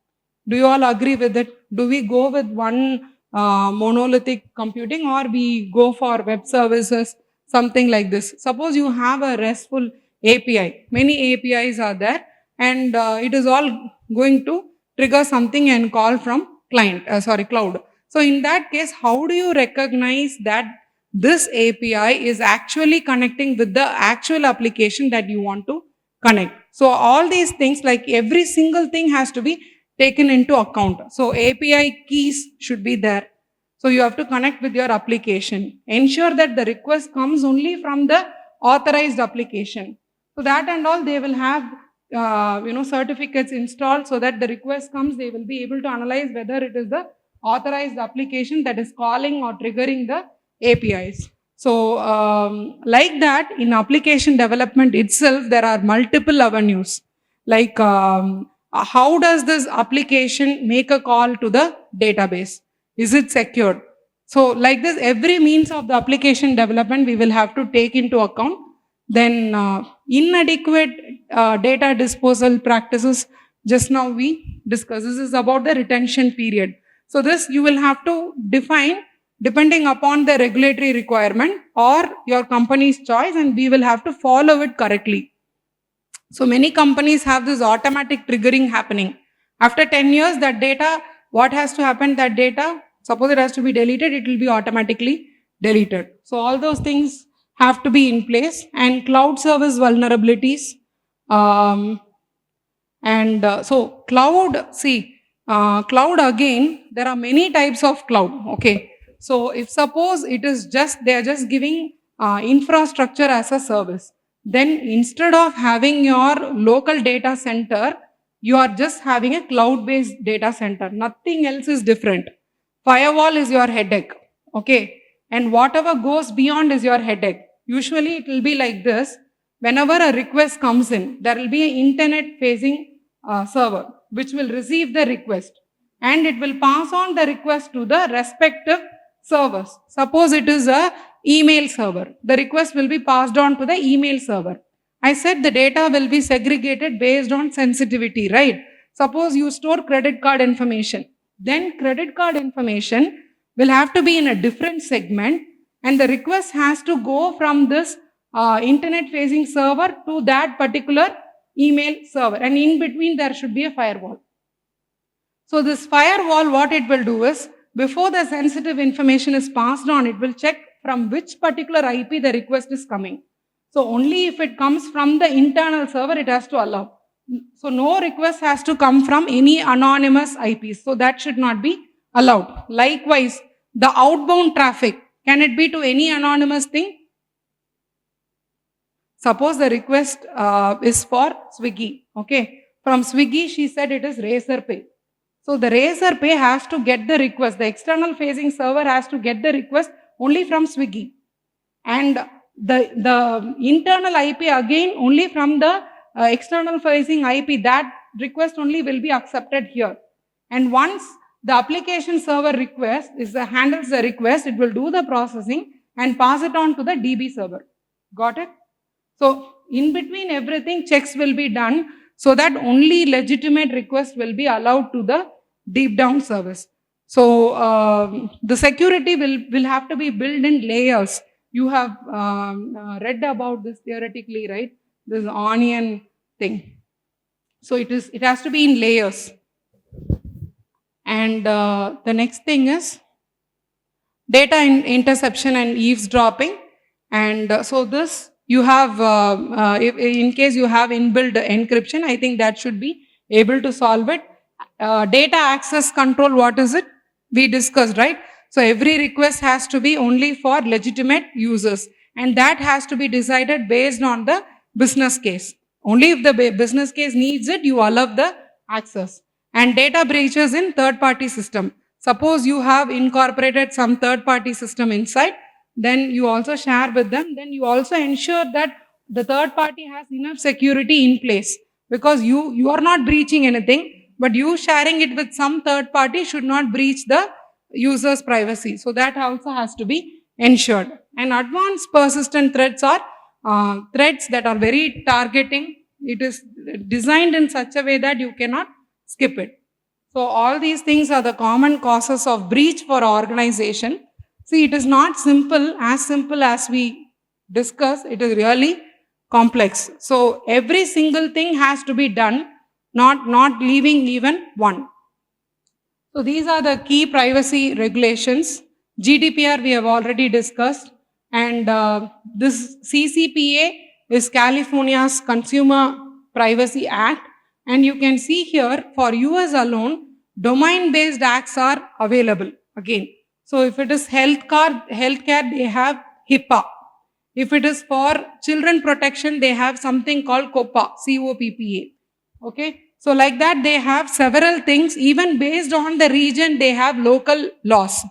Do you all agree with it? Do we go with one monolithic computing, or we go for web services, something like this? Suppose you have a RESTful API. Many APIs are there, and it is all going to trigger something and call from cloud. So in that case, how do you recognize that this API is actually connecting with the actual application that you want to connect? So all these things, like every single thing has to be taken into account. So API keys should be there. So you have to connect with your application. Ensure that the request comes only from the authorized application. So that and all, they will have certificates installed, so that the request comes, they will be able to analyze whether it is the authorized application that is calling or triggering the APIs. So like that, in application development itself, there are multiple avenues. Like how does this application make a call to the database? Is it secured? So like this, every means of the application development we will have to take into account. Then inadequate data disposal practices, just now we discussed. This is about the retention period. So this you will have to define depending upon the regulatory requirement or your company's choice, and we will have to follow it correctly. So many companies have this automatic triggering happening. After 10 years, that data, what has to happen, that data, suppose it has to be deleted, it will be automatically deleted. So all those things have to be in place. And cloud service vulnerabilities. So cloud, cloud again, there are many types of cloud. Okay. So if suppose it is they are just giving infrastructure as a service, then instead of having your local data center, you are just having a cloud-based data center. Nothing else is different. Firewall is your headache. Okay. And whatever goes beyond is your headache. Usually it will be like this. Whenever a request comes in, there will be an internet-facing server which will receive the request, and it will pass on the request to the respective servers. Suppose it is a email server. The request will be passed on to the email server. I said the data will be segregated based on sensitivity, right? Suppose you store credit card information. Then credit card information will have to be in a different segment, and the request has to go from this internet-facing server to that particular email server. And in between, there should be a firewall. So this firewall, what it will do is, before the sensitive information is passed on, it will check from which particular IP the request is coming. So only if it comes from the internal server, it has to allow. So no request has to come from any anonymous IPs. So that should not be allowed. Likewise, the outbound traffic. Can it be to any anonymous thing? Suppose the request is for Swiggy. Okay. From Swiggy, she said it is Razorpay. So the Razorpay has to get the request. The external facing server has to get the request only from Swiggy. And the internal IP again only from the external facing IP. That request only will be accepted here. And once the application server request handles the request, it will do the processing and pass it on to the DB server. Got it? So in between everything, checks will be done so that only legitimate request will be allowed to the deep down service. So the security will have to be built in layers. You have read about this theoretically, right? This onion thing. So it has to be in layers. And the next thing is data interception and eavesdropping. And so this you have, if, in case you have inbuilt encryption, I think that should be able to solve it. Data access control, what is it? We discussed, right? So every request has to be only for legitimate users, and that has to be decided based on the business case. Only if the business case needs it, you allow the access. And data breaches in third-party system. Suppose you have incorporated some third-party system inside, then you also share with them, then you also ensure that the third party has enough security in place, because you are not breaching anything, but you sharing it with some third party should not breach the user's privacy. So that also has to be ensured. And advanced persistent threats are threats that are very targeting. It is designed in such a way that you cannot skip it. So all these things are the common causes of breach for organization. See, it is not simple as we discuss. It is really complex. So every single thing has to be done, not leaving even one. So these are the key privacy regulations. GDPR we have already discussed, and this CCPA is California's Consumer Privacy Act. And you can see here for US alone, domain-based acts are available again. So if it is healthcare, they have HIPAA. If it is for children protection, they have something called COPPA, COPPA. Okay. So like that, they have several things. Even based on the region, they have local laws.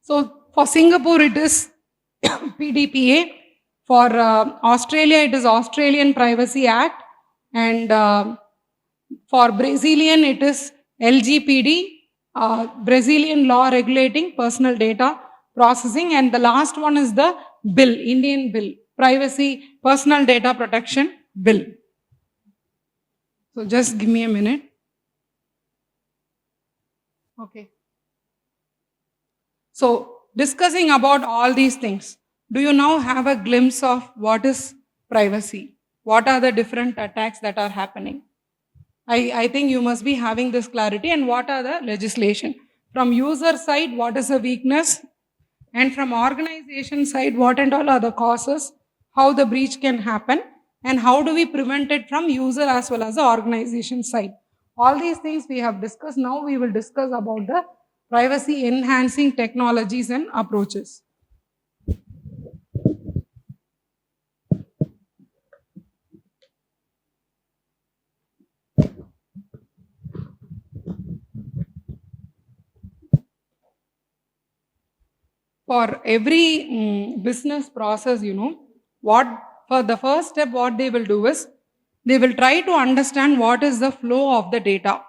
So for Singapore, it is PDPA. For Australia, it is Australian Privacy Act. And for Brazilian, it is LGPD, Brazilian law regulating personal data processing. And the last one is the bill, Indian bill, Privacy Personal Data Protection Bill. So just give me a minute. Okay. So discussing about all these things, do you now have a glimpse of what is privacy? What are the different attacks that are happening? I think you must be having this clarity. And what are the legislation? From user side, what is the weakness? And from organization side, what and all are the causes? How the breach can happen? And how do we prevent it from user as well as the organization side? All these things we have discussed. Now we will discuss about the privacy enhancing technologies and approaches. For every business process, for the first step, what they will do is, they will try to understand what is the flow of the data.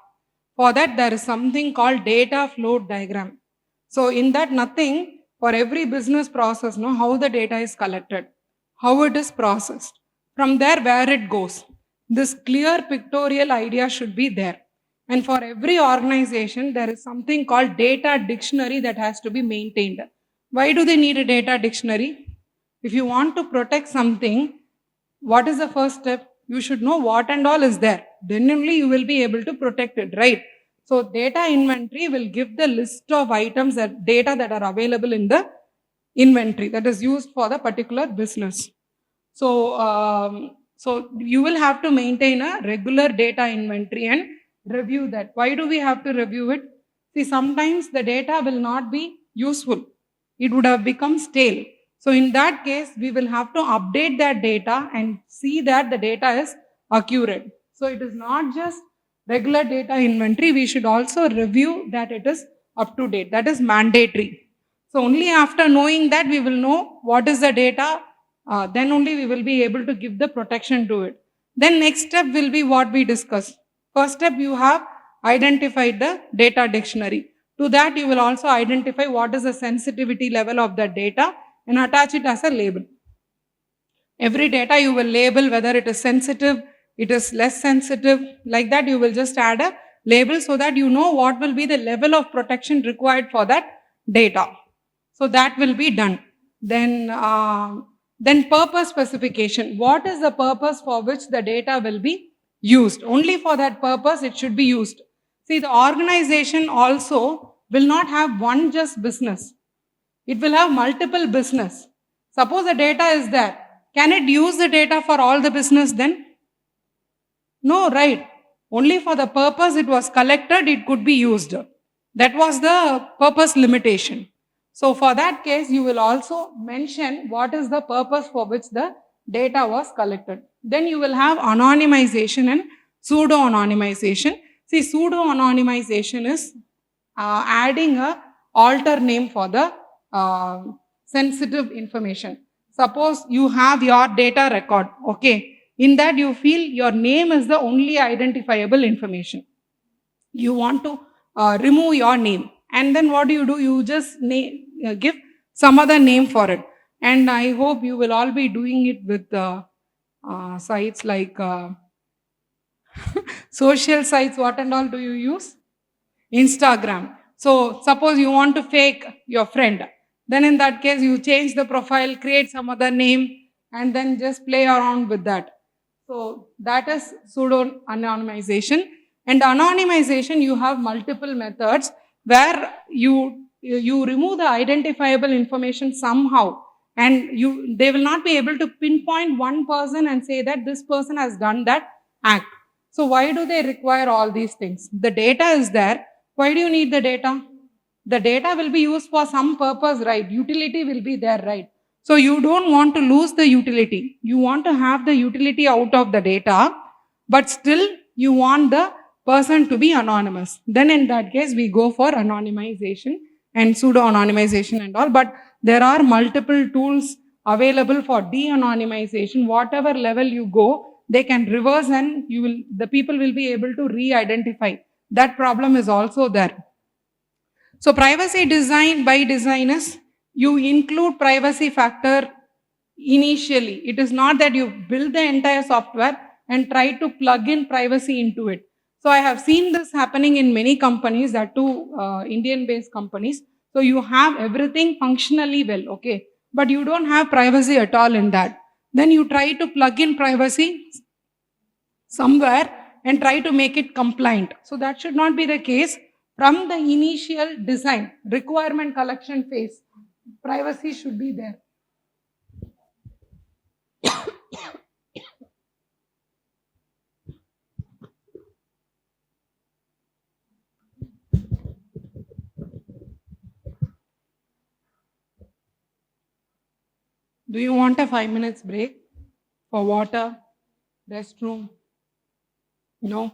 For that, there is something called data flow diagram. So in that, nothing, for every business process, how the data is collected, how it is processed, from there where it goes. This clear pictorial idea should be there. And for every organization, there is something called data dictionary that has to be maintained. Why do they need a data dictionary? If you want to protect something, what is the first step? You should know what and all is there. Then only you will be able to protect it, right? So data inventory will give the list of items, data that are available in the inventory that is used for the particular business. So you will have to maintain a regular data inventory and review that. Why do we have to review it? See, sometimes the data will not be useful. It would have become stale. So in that case, we will have to update that data and see that the data is accurate. So it is not just regular data inventory, we should also review that it is up to date. That is mandatory. So only after knowing that we will know what is the data, then only we will be able to give the protection to it. Then next step will be what we discussed. First step, you have identified the data dictionary. To that, you will also identify what is the sensitivity level of that data and attach it as a label. Every data you will label whether it is sensitive, it is less sensitive, like that you will just add a label so that you know what will be the level of protection required for that data. So that will be done. Then purpose specification. What is the purpose for which the data will be used? Only for that purpose it should be used. See, the organization also will not have one just business. It will have multiple business. Suppose the data is there. Can it use the data for all the business then? No, right. Only for the purpose it was collected, it could be used. That was the purpose limitation. So for that case, you will also mention what is the purpose for which the data was collected. Then you will have anonymization and pseudo-anonymization. See, pseudo-anonymization is adding a alter name for the sensitive information. Suppose you have your data record, okay. In that you feel your name is the only identifiable information. You want to remove your name. And then what do? You just give some other name for it. And I hope you will all be doing it with sites like social sites. What and all do you use? Instagram. So suppose you want to fake your friend. Then in that case, you change the profile, create some other name, and then just play around with that. So that is pseudo-anonymization. And anonymization, you have multiple methods where you remove the identifiable information somehow, and they will not be able to pinpoint one person and say that this person has done that act. So why do they require all these things? The data is there. Why do you need the data? The data will be used for some purpose, right? Utility will be there, right? So you don't want to lose the utility. You want to have the utility out of the data, but still you want the person to be anonymous. Then in that case, we go for anonymization and pseudo-anonymization and all. But there are multiple tools available for de-anonymization. Whatever level you go, they can reverse and the people will be able to re-identify. That problem is also there. So privacy design by design is you include privacy factor initially. It is not that you build the entire software and try to plug in privacy into it. So I have seen this happening in many companies, that too Indian-based companies. So you have everything functionally well, okay, but you don't have privacy at all in that. Then you try to plug in privacy somewhere and try to make it compliant. So that should not be the case. From the initial design, requirement collection phase, privacy should be there. Do you want a 5 minutes break for water, restroom? No?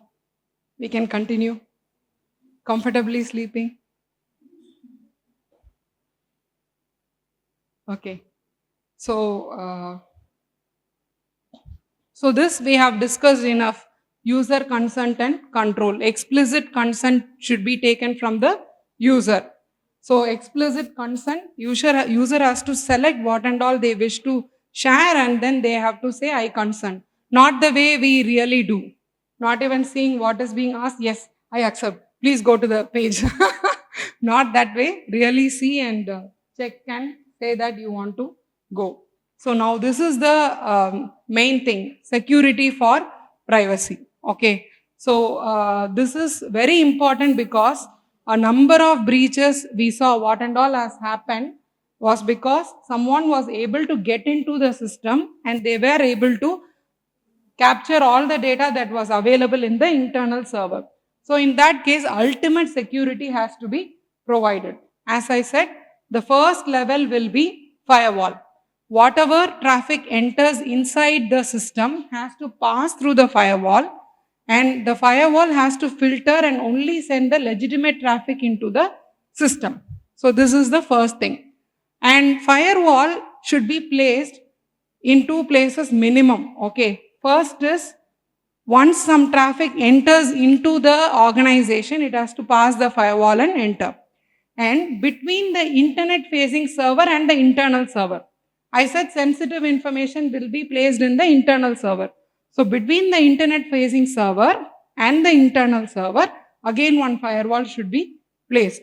We can continue. Comfortably sleeping? Okay. So this we have discussed enough. User consent and control. Explicit consent should be taken from the user. So explicit consent, user has to select what and all they wish to share, and then they have to say, I consent. Not the way we really do. Not even seeing what is being asked, yes, I accept. Please go to the page. Not that way. Really see and check and say that you want to go. So now this is the main thing, security for privacy. Okay. So this is very important because a number of breaches we saw what and all has happened was because someone was able to get into the system and they were able to capture all the data that was available in the internal server. So in that case, ultimate security has to be provided. As I said, the first level will be firewall. Whatever traffic enters inside the system has to pass through the firewall, and the firewall has to filter and only send the legitimate traffic into the system. So this is the first thing. And firewall should be placed in two places minimum. Okay. First is, once some traffic enters into the organization, it has to pass the firewall and enter. And between the internet facing server and the internal server, I said sensitive information will be placed in the internal server. So between the internet facing server and the internal server, again one firewall should be placed.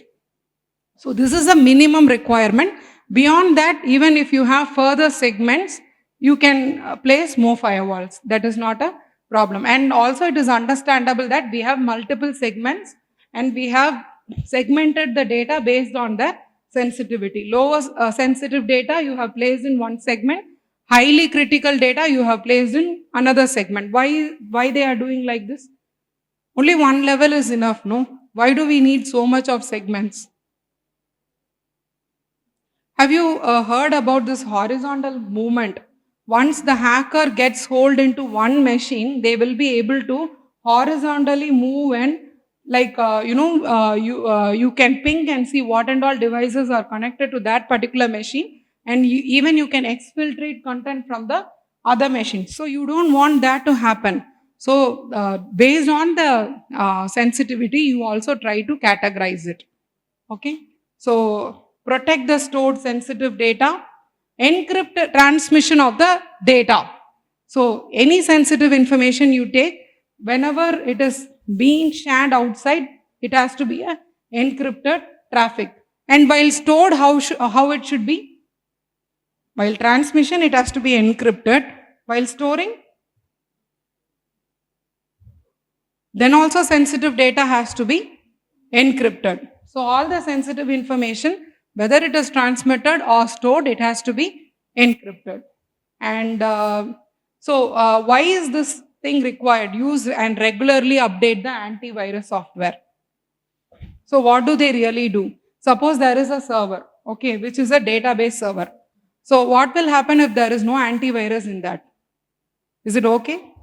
So this is a minimum requirement. Beyond that, even if you have further segments, you can place more firewalls. That is not a problem. And also it is understandable that we have multiple segments and we have segmented the data based on the sensitivity. Lower sensitive data you have placed in one segment. Highly critical data you have placed in another segment. Why they are doing like this? Only one level is enough, no? Why do we need so much of segments? Have you heard about this horizontal movement? Once the hacker gets hold into one machine, they will be able to horizontally move and you can ping and see what and all devices are connected to that particular machine, and even you can exfiltrate content from the other machine. So you don't want that to happen. So based on the sensitivity, you also try to categorize it. Okay. So protect the stored sensitive data, encrypt the transmission of the data. So any sensitive information you take, whenever it is being shared outside, it has to be a encrypted traffic. And while stored, how it should be? While transmission, it has to be encrypted. While storing, then also sensitive data has to be encrypted. So all the sensitive information, whether it is transmitted or stored, it has to be encrypted. And why is this thing required? Use and regularly update the antivirus software. So what do they really do? Suppose there is a server, okay, which is a database server. So what will happen if there is no antivirus in that? Is it okay?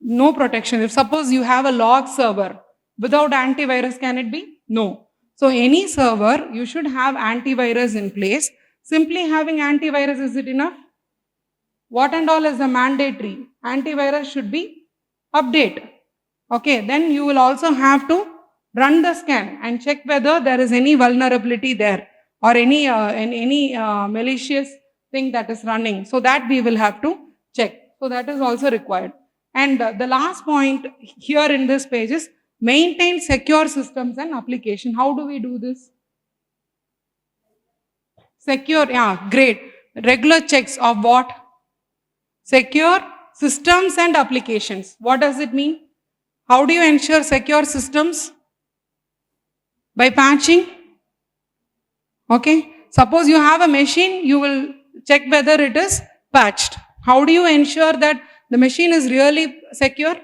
No protection. If suppose you have a log server, without antivirus, can it be? No. So any server, you should have antivirus in place. Simply having antivirus, is it enough? What and all is a mandatory? Antivirus should be update. Okay, then you will also have to run the scan and check whether there is any vulnerability there or any malicious thing that is running. So that we will have to check. So that is also required. And the last point here in this page is maintain secure systems and application. How do we do this? Secure, yeah, great. Regular checks of what? Secure systems and applications. What does it mean? How do you ensure secure systems? By patching. Okay. Suppose you have a machine, you will check whether it is patched. How do you ensure that the machine is really secure?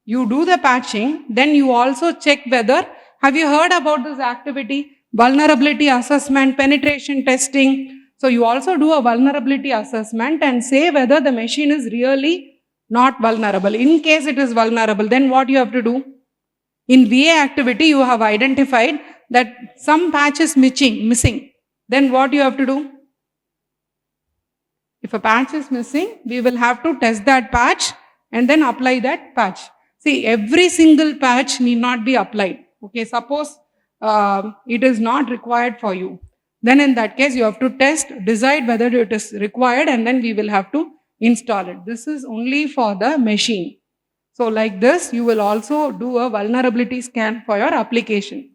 You do the patching, then you also check whether, have you heard about this activity? Vulnerability assessment, penetration testing. So you also do a vulnerability assessment and say whether the machine is really not vulnerable. In case it is vulnerable, then what you have to do? In VA activity, you have identified that some patch is missing. Then what you have to do? If a patch is missing, we will have to test that patch and then apply that patch. See, every single patch need not be applied. Okay, suppose it is not required for you. Then in that case, you have to test, decide whether it is required, and then we will have to install it. This is only for the machine. So like this, you will also do a vulnerability scan for your application.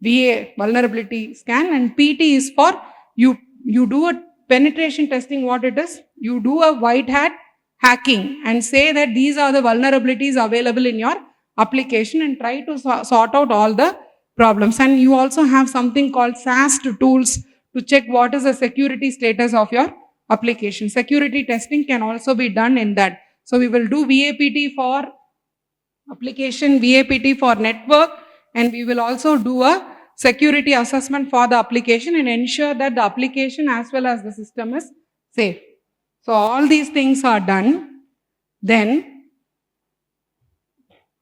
VA vulnerability scan, and PT is for you do a penetration testing. What it is? You do a white hat hacking and say that these are the vulnerabilities available in your application and try to sort out all the problems. And you also have something called SAST tools to check what is the security status of your application. Security testing can also be done in that. So we will do VAPT for application, VAPT for network, And we will also do a security assessment for the application and ensure that the application as well as the system is safe. So all these things are done. Then,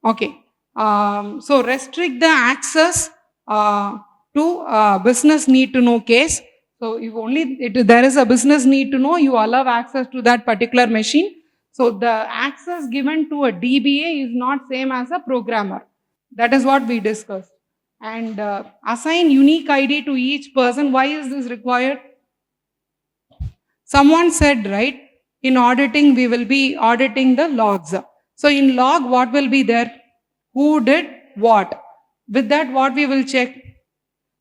okay. So restrict the access to business need to know case. So if only there is a business need to know, you allow access to that particular machine. So the access given to a DBA is not same as a programmer. That is what we discussed. And assign unique ID to each person. Why is this required? Someone said, right, in auditing, we will be auditing the logs. So in log, what will be there? Who did what? With that, what we will check?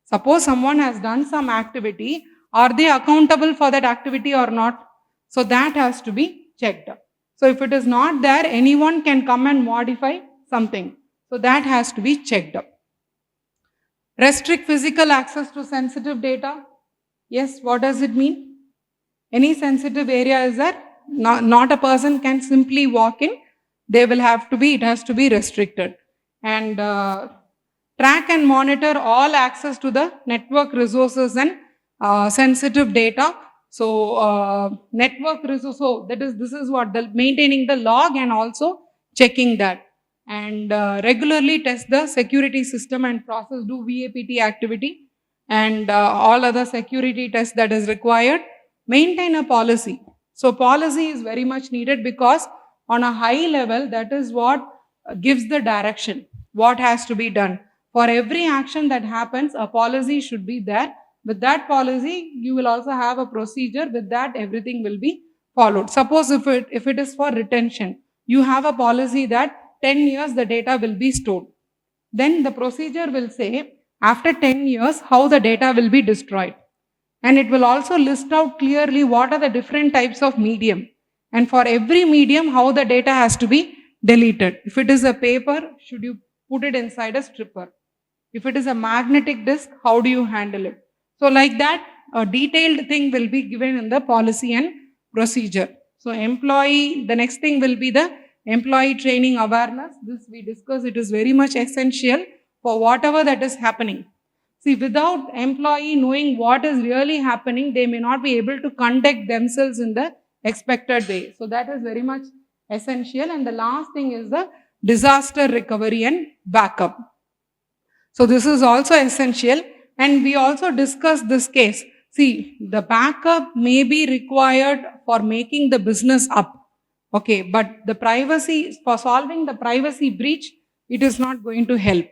Suppose someone has done some activity, are they accountable for that activity or not? So that has to be checked. So if it is not there, anyone can come and modify something. So that has to be checked. Restrict physical access to sensitive data. Yes, what does it mean? Any sensitive area is there? Not a person can simply walk in. They will have to be, it has to be restricted. And track and monitor all access to the network resources and sensitive data. So network resource, so this is what maintaining the log and also checking that. And regularly test the security system and process, do VAPT activity and all other security tests that is required. Maintain a policy. So policy is very much needed because on a high level, that is what gives the direction, what has to be done. For every action that happens, a policy should be there. With that policy, you will also have a procedure. With that, everything will be followed. Suppose if it is for retention, you have a policy that 10 years the data will be stored. Then the procedure will say, after 10 years, how the data will be destroyed. And it will also list out clearly what are the different types of medium. And for every medium, how the data has to be deleted. If it is a paper, should you put it inside a stripper? If it is a magnetic disk, how do you handle it? So like that, a detailed thing will be given in the policy and procedure. So the next thing will be the employee training awareness. This we discussed, it is very much essential for whatever that is happening. See, without employee knowing what is really happening, they may not be able to conduct themselves in the expected way. So that is very much essential. And the last thing is the disaster recovery and backup. So this is also essential. And we also discussed this case. See, the backup may be required for making the business up. Okay, but the privacy, for solving the privacy breach, it is not going to help.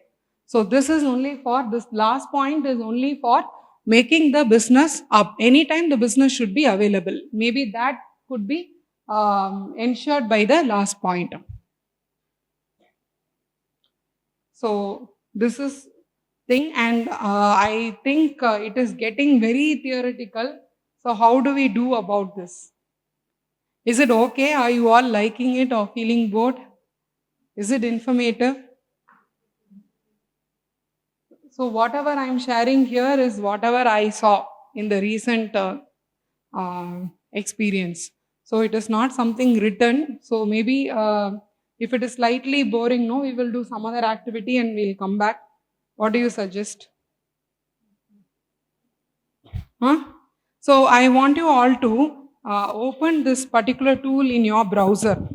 So this is only for, this last point is only for making the business up. Anytime the business should be available. Maybe that could be ensured by the last point. So this is thing, and I think it is getting very theoretical. So how do we do about this? Is it okay? Are you all liking it or feeling bored? Is it informative? So whatever I'm sharing here is whatever I saw in the recent experience. So it is not something written. So maybe if it is slightly boring, no, we will do some other activity and we'll come back. What do you suggest? Huh? So I want you all to open this particular tool in your browser.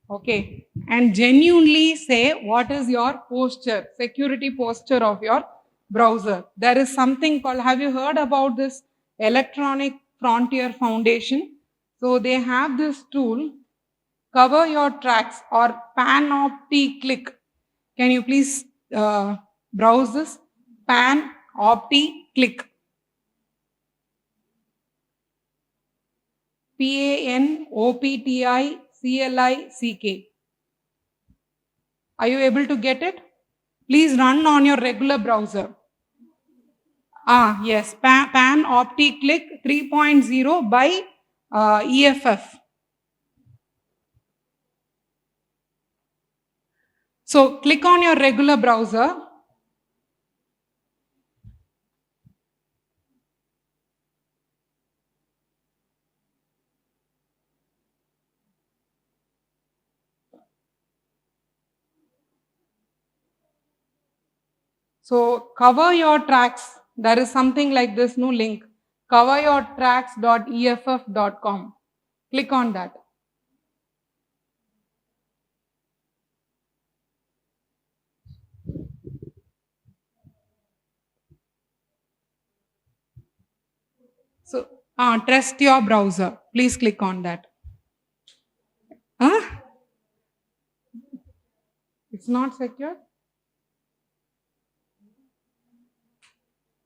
Okay. And genuinely say what is your posture, security posture of your browser. There is something called, have you heard about this Electronic Frontier Foundation? So they have this tool, cover your tracks or Panopticlick. Can you please browse this? Panopticlick. Panopticlick. Are you able to get it? Please run on your regular browser. Yes, Panopticlick 3.0 by EFF. So click on your regular browser. So cover your tracks. There is something like this, no link. Coveryourtracks.eff.com. Click on that. So trust your browser. Please click on that. Huh? It's not secure.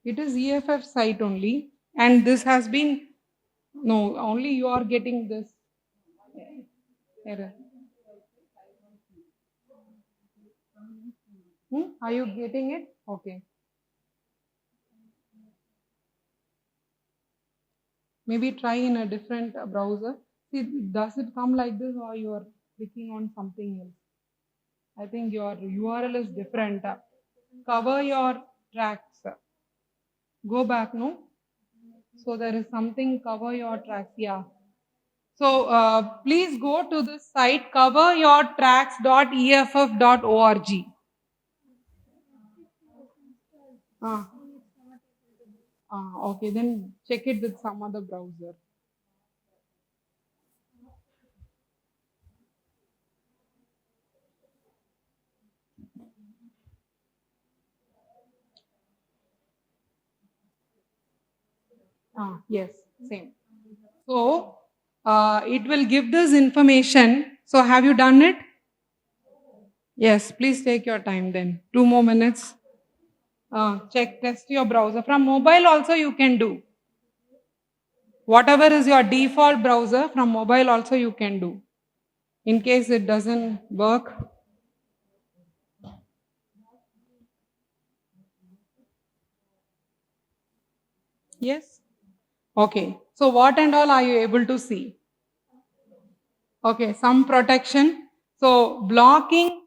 It is EFF site only, and this has been no. Only you are getting this error. Are you getting it? Okay. Maybe try in a different browser. See, does it come like this, or you are clicking on something else? I think your URL is different. Cover your tracks. Go back, no? So there is something, cover your tracks. Yeah. So please go to this site, coveryourtracks.eff.org. Okay, then check it with some other browser. Yes, same. So it will give this information. So have you done it? Yes, please take your time then. 2 more minutes. Check, test your browser. From mobile also you can do. Whatever is your default browser, from mobile also you can do. In case it doesn't work. Yes? Okay. So what and all are you able to see? Okay, some protection. So blocking,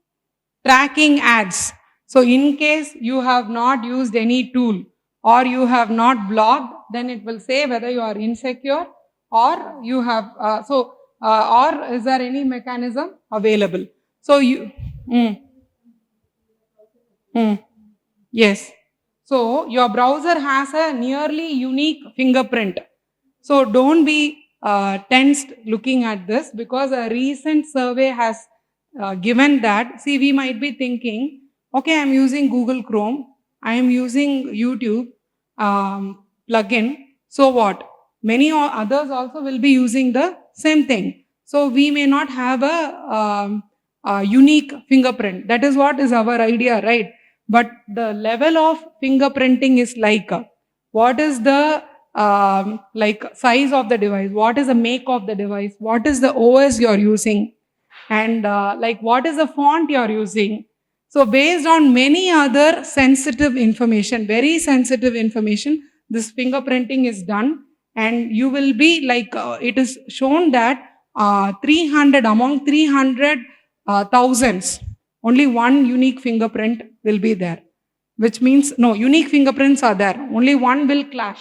tracking ads. So in case you have not used any tool or you have not blocked, then it will say whether you are insecure or you have, or is there any mechanism available. So you, yes. So your browser has a nearly unique fingerprint. So don't be tensed looking at this, because a recent survey has given that, see, we might be thinking, okay, I'm using Google Chrome, I am using YouTube plugin, so what? Many others also will be using the same thing. So we may not have a unique fingerprint. That is what is our idea, right? But the level of fingerprinting is like, what is the like size of the device, what is the make of the device, what is the OS you're using, and like what is the font you're using. So based on many other sensitive information, very sensitive information, this fingerprinting is done, and you will be like, it is shown that 300 among 300 thousands, only one unique fingerprint will be there, which means no, unique fingerprints are there, only one will clash.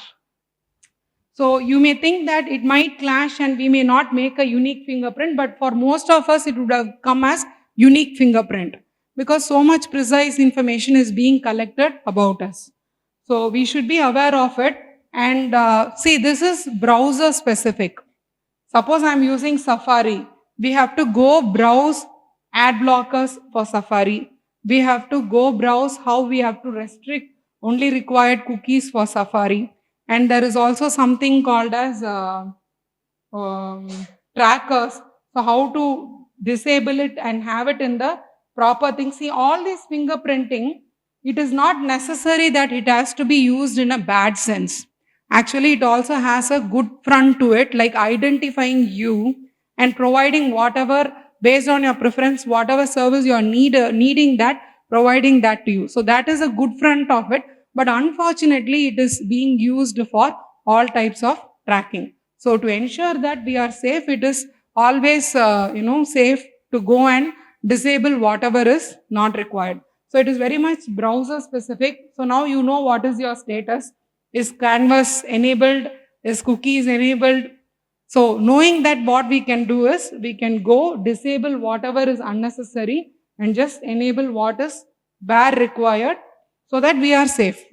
So you may think that it might clash and we may not make a unique fingerprint, but for most of us it would have come as unique fingerprint, because so much precise information is being collected about us. So we should be aware of it. And see, this is browser specific. Suppose I'm using Safari, we have to go browse ad blockers for Safari. We have to go browse how we have to restrict only required cookies for Safari. And there is also something called as trackers. So how to disable it and have it in the proper thing. See, all this fingerprinting, it is not necessary that it has to be used in a bad sense. Actually, it also has a good front to it, like identifying you and providing whatever, based on your preference, whatever service you are needing that, providing that to you. So that is a good front of it. But unfortunately, it is being used for all types of tracking. So to ensure that we are safe, it is always, safe to go and disable whatever is not required. So it is very much browser specific. So now you know what is your status. Is Canvas enabled? Is cookies enabled? So knowing that, what we can do is we can go disable whatever is unnecessary and just enable what is where required. so that we are safe.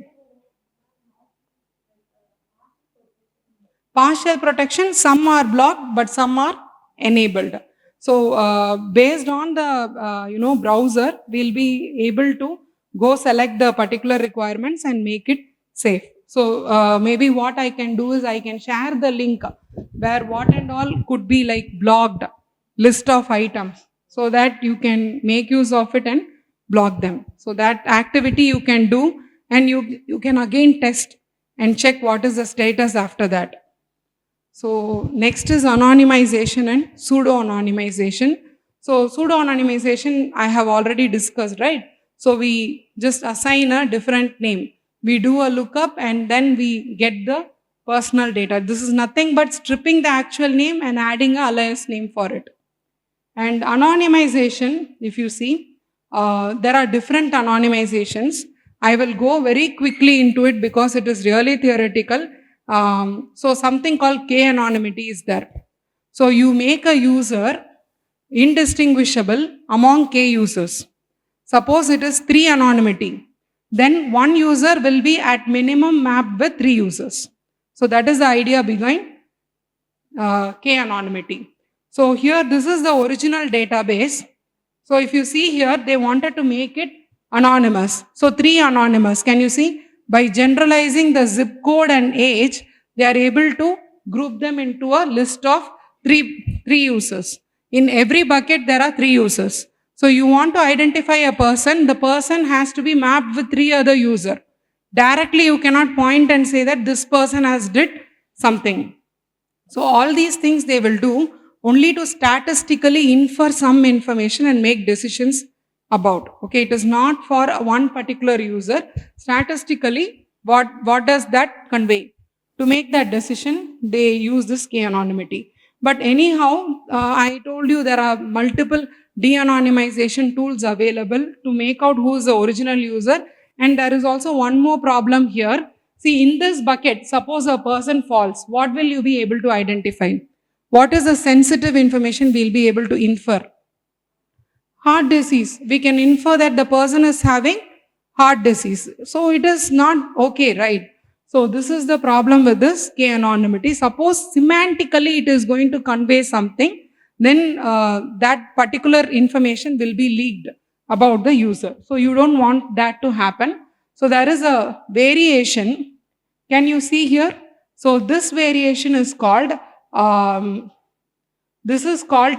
Partial protection, some are blocked, but some are enabled. So based on the browser, we'll be able to go select the particular requirements and make it safe. So maybe what I can do is I can share the link where what and all could be like blocked list of items, so that you can make use of it and block them. So that activity you can do, and you can again test and check what is the status after that. So next is anonymization and pseudo-anonymization. So pseudo-anonymization I have already discussed, right? So we just assign a different name. We do a lookup and then we get the personal data. This is nothing but stripping the actual name and adding a alias name for it. And anonymization, if you see, there are different anonymizations. I will go very quickly into it because it is really theoretical. So something called k-anonymity is there. So you make a user indistinguishable among k users. Suppose it is 3 anonymity. Then one user will be at minimum mapped with 3 users. So that is the idea behind k-anonymity. So here, this is the original database. So if you see here, they wanted to make it anonymous. So 3 anonymous, can you see? By generalizing the zip code and age, they are able to group them into a list of three users. In every bucket, there are 3 users. So you want to identify a person, the person has to be mapped with 3 other users. Directly, you cannot point and say that this person has did something. So all these things they will do only to statistically infer some information and make decisions about. Okay, it is not for one particular user. Statistically, what does that convey? To make that decision, they use this k-anonymity. But anyhow, I told you there are multiple de-anonymization tools available to make out who is the original user. And there is also one more problem here. See, in this bucket, suppose a person falls, what will you be able to identify? What is the sensitive information we'll be able to infer? Heart disease. We can infer that the person is having heart disease. So it is not okay, right? So this is the problem with this k-anonymity. Suppose semantically it is going to convey something, then that particular information will be leaked about the user. So you don't want that to happen. So there is a variation. Can you see here? So this variation is called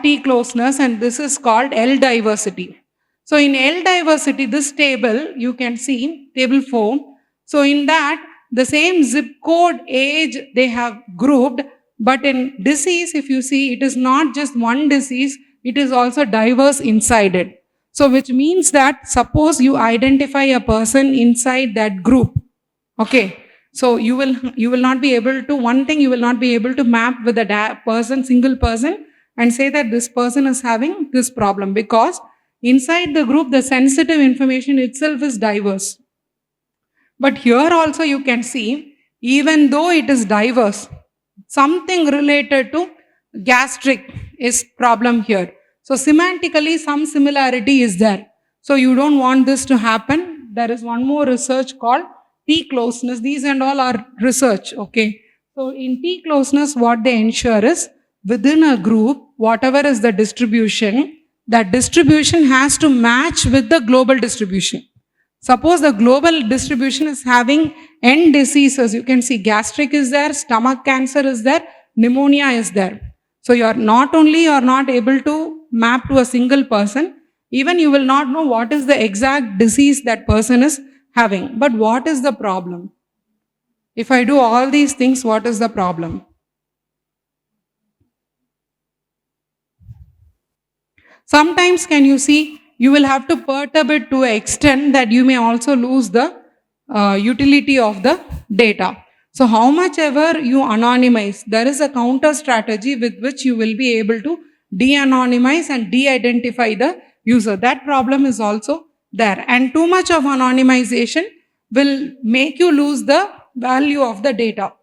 T-closeness and this is called L-diversity. So in L-diversity, this table, you can see, table 4. So in that, the same zip code, age, they have grouped, but in disease, if you see, it is not just one disease, it is also diverse inside it. So which means that suppose you identify a person inside that group, okay, so you will not be able to, one thing you will not be able to map with a person, single person, and say that this person is having this problem, because inside the group, the sensitive information itself is diverse. But here also you can see, even though it is diverse, something related to gastric is problem here. So semantically, some similarity is there. So you don't want this to happen. There is one more research called T-closeness. These and all are research, okay. So in T-closeness, what they ensure is, within a group, whatever is the distribution, that distribution has to match with the global distribution. Suppose the global distribution is having N diseases, you can see gastric is there, stomach cancer is there, pneumonia is there. So you are not able to map to a single person, even you will not know what is the exact disease that person is having. But what is the problem? If I do all these things, what is the problem? Sometimes can you see, you will have to perturb it to an extent that you may also lose the utility of the data. So how much ever you anonymize, there is a counter strategy with which you will be able to de-anonymize and de-identify the user. That problem is also there. And too much of anonymization will make you lose the value of the data.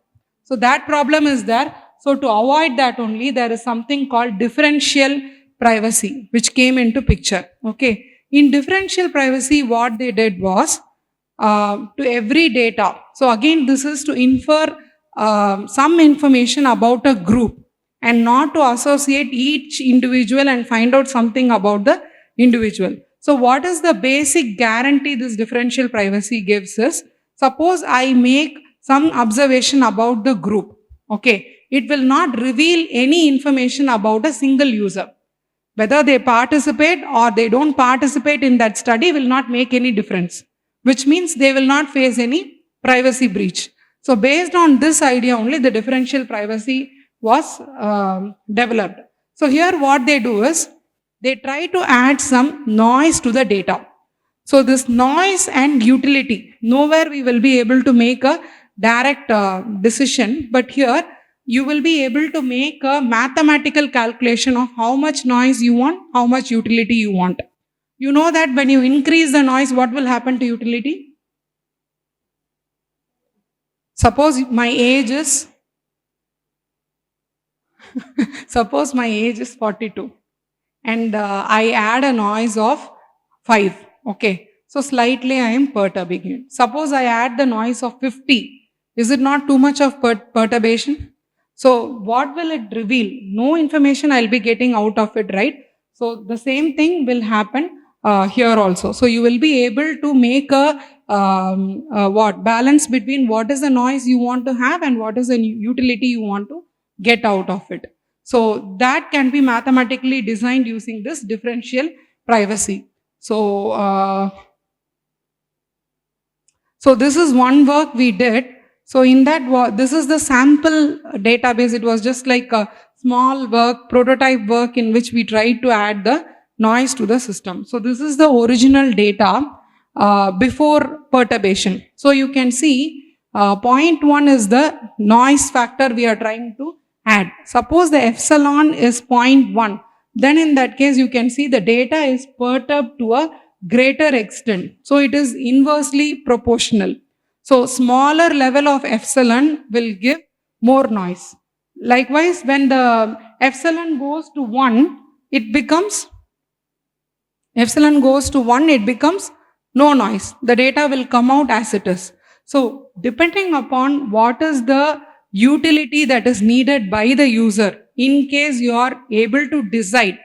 So that problem is there. So to avoid that only, there is something called differential privacy, which came into picture. Okay. In differential privacy, what they did was, to every data. So again, this is to infer some information about a group and not to associate each individual and find out something about the individual. So what is the basic guarantee this differential privacy gives is, suppose I make some observation about the group, okay, it will not reveal any information about a single user. Whether they participate or they don't participate in that study will not make any difference, which means they will not face any privacy breach. So based on this idea only, the differential privacy was developed. So here what they do is, they try to add some noise to the data. So this noise and utility, nowhere we will be able to make a direct decision, but here you will be able to make a mathematical calculation of how much noise you want, how much utility you want. You know that when you increase the noise, what will happen to utility? Suppose my age is suppose my age is 42 and I add a noise of 5. Okay, so slightly I am perturbing it. Suppose I add the noise of 50. Is it not too much of perturbation? So what will it reveal? No information I'll be getting out of it, right? So the same thing will happen here also. So you will be able to make a balance between what is the noise you want to have and what is the utility you want to get out of it. So that can be mathematically designed using this differential privacy. So, so this is one work we did. So in that, this is the sample database. It was just like a small work, prototype work in which we tried to add the noise to the system. So this is the original data before perturbation. So you can see 0.1 is the noise factor we are trying to add. Suppose the epsilon is 0.1. Then in that case, you can see the data is perturbed to a greater extent. So it is inversely proportional. So smaller level of epsilon will give more noise. Likewise, when the epsilon goes to 1, it becomes no noise. The data will come out as it is. So depending upon what is the utility that is needed by the user, in case you are able to decide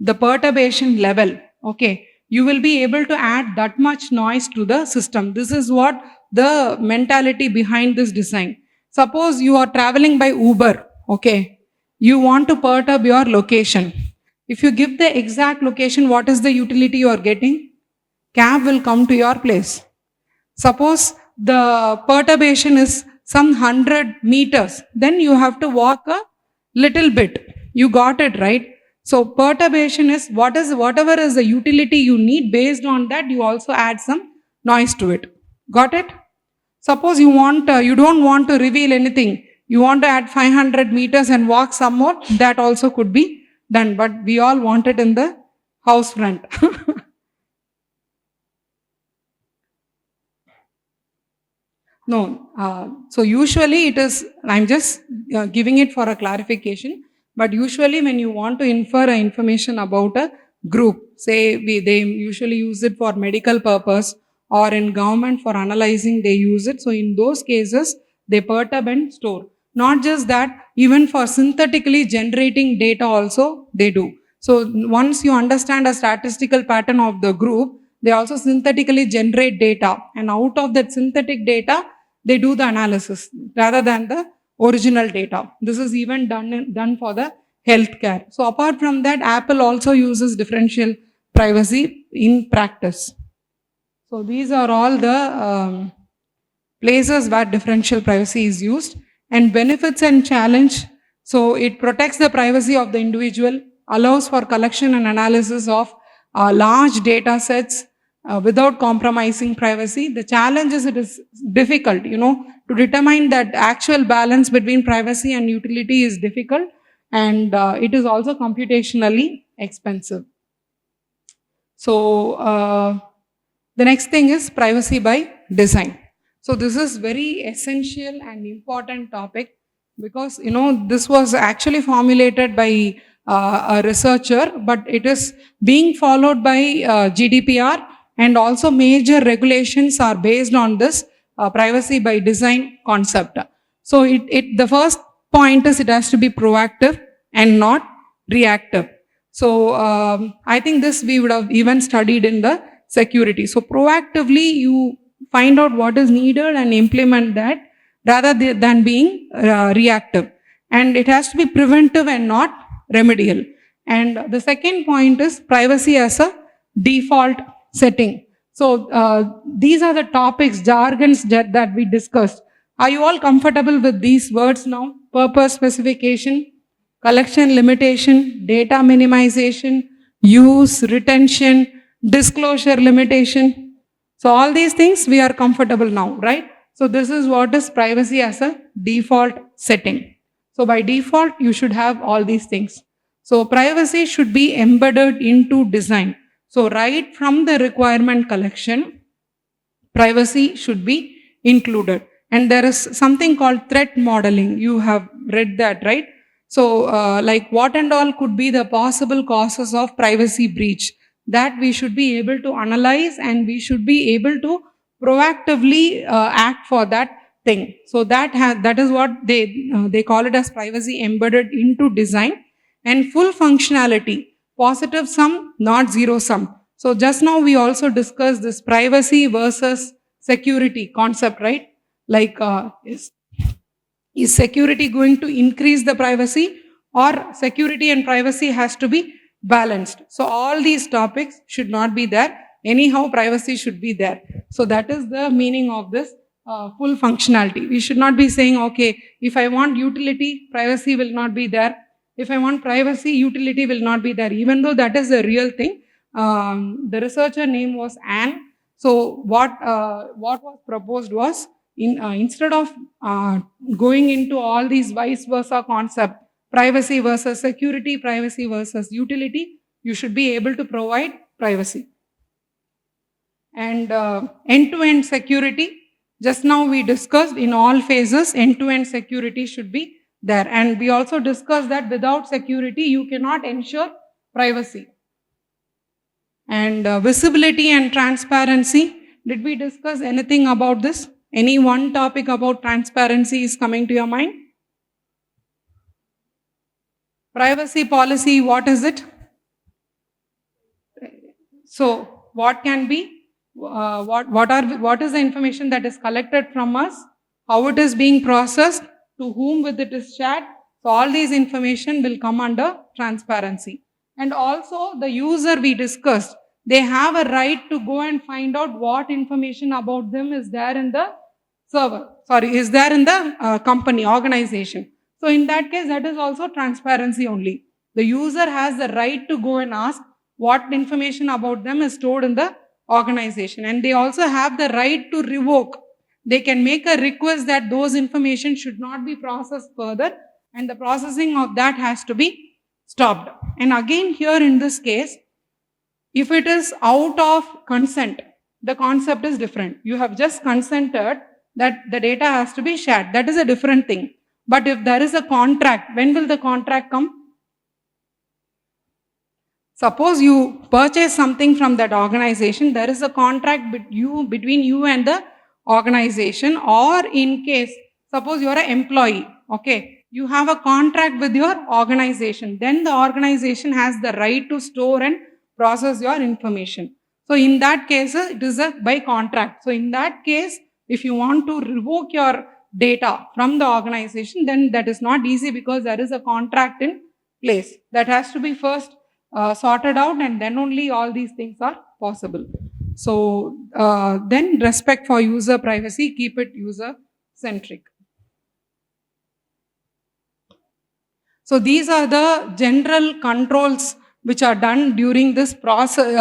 the perturbation level, okay, you will be able to add that much noise to the system. This is what the mentality behind this design. Suppose you are traveling by Uber, okay, you want to perturb your location. If you give the exact location, what is the utility you are getting? Cab will come to your place. Suppose the perturbation is some 100 meters, then you have to walk a little bit. You got it, right? So perturbation is whatever is the utility you need. Based on that, you also add some noise to it. Got it? Suppose you don't want to reveal anything. You want to add 500 meters and walk some more. That also could be done. But we all want it in the house front. No. So usually it is, I'm just giving it for a clarification. But usually when you want to infer information about a group, say they usually use it for medical purpose, or in government for analyzing they use it. So in those cases, they perturb and store. Not just that, even for synthetically generating data also they do. So once you understand a statistical pattern of the group, they also synthetically generate data. And out of that synthetic data, they do the analysis rather than the original data. This is even done for the healthcare. So apart from that, Apple also uses differential privacy in practice. So these are all the places where differential privacy is used. And benefits and challenge. So it protects the privacy of the individual, allows for collection and analysis of large data sets without compromising privacy. The challenge is it is difficult, to determine that actual balance between privacy and utility is difficult, and it is also computationally expensive. So the next thing is privacy by design. So this is very essential and important topic because, this was actually formulated by a researcher, but it is being followed by GDPR and also major regulations are based on this privacy by design concept. So the first point is it has to be proactive and not reactive. So I think this we would have even studied in the security. So proactively you find out what is needed and implement that rather than being reactive. And it has to be preventive and not remedial. And the second point is privacy as a default setting. So these are the topics, jargons that we discussed. Are you all comfortable with these words now? Purpose specification, collection limitation, data minimization, use, retention, disclosure limitation. So all these things we are comfortable now, right? So this is what is privacy as a default setting. So by default, you should have all these things. So privacy should be embedded into design. So right from the requirement collection, privacy should be included. And there is something called threat modeling. You have read that, right? So like what and all could be the possible causes of privacy breach that we should be able to analyze, and we should be able to proactively act for that thing. So that is what they call it as privacy embedded into design. And full functionality, positive sum, not zero sum. So just now we also discussed this privacy versus security concept, right? Like is security going to increase the privacy, or security and privacy has to be balanced? So all these topics should not be there. Anyhow, privacy should be there. So that is the meaning of this full functionality. We should not be saying, okay, if I want utility, privacy will not be there. If I want privacy, utility will not be there, even though that is the real thing. The researcher name was Anne. So what was proposed was, instead of going into all these vice versa concept, privacy versus security, privacy versus utility, you should be able to provide privacy. And end-to-end security, just now we discussed in all phases, end-to-end security should be there. And we also discussed that without security, you cannot ensure privacy. And visibility and transparency, did we discuss anything about this? Any one topic about transparency is coming to your mind? Privacy policy, what is it? So what can be, what is the information that is collected from us, how it is being processed, to whom with it is shared. So all these information will come under transparency. And also the user we discussed, they have a right to go and find out what information about them is there in the server, is there in the company, organization. So in that case, that is also transparency only. The user has the right to go and ask what information about them is stored in the organization. And they also have the right to revoke. They can make a request that those information should not be processed further, and the processing of that has to be stopped. And again here in this case, if it is out of consent, the concept is different. You have just consented that the data has to be shared. That is a different thing. But if there is a contract, when will the contract come? Suppose you purchase something from that organization, there is a contract between you and the organization. Or in case, suppose you are an employee, okay, you have a contract with your organization, then the organization has the right to store and process your information. So in that case, it is by contract. So in that case, if you want to revoke your data from the organization, then that is not easy, because there is a contract in place. That has to be first sorted out, and then only all these things are possible. So then respect for user privacy, keep it user-centric. So these are the general controls which are done during this process,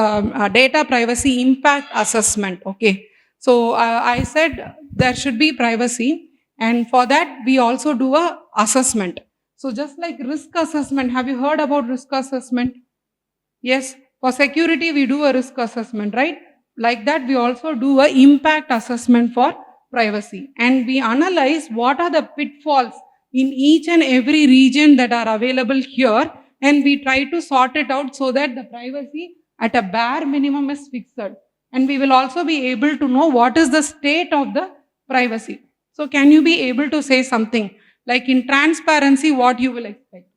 data privacy impact assessment, okay. So I said there should be privacy, and for that we also do a assessment. So just like risk assessment, have you heard about risk assessment? Yes, for security we do a risk assessment, right? Like that we also do a impact assessment for privacy, and we analyze what are the pitfalls in each and every region that are available here, and we try to sort it out so that the privacy at a bare minimum is fixed. And we will also be able to know what is the state of the privacy. So can you be able to say something like in transparency, what you will expect?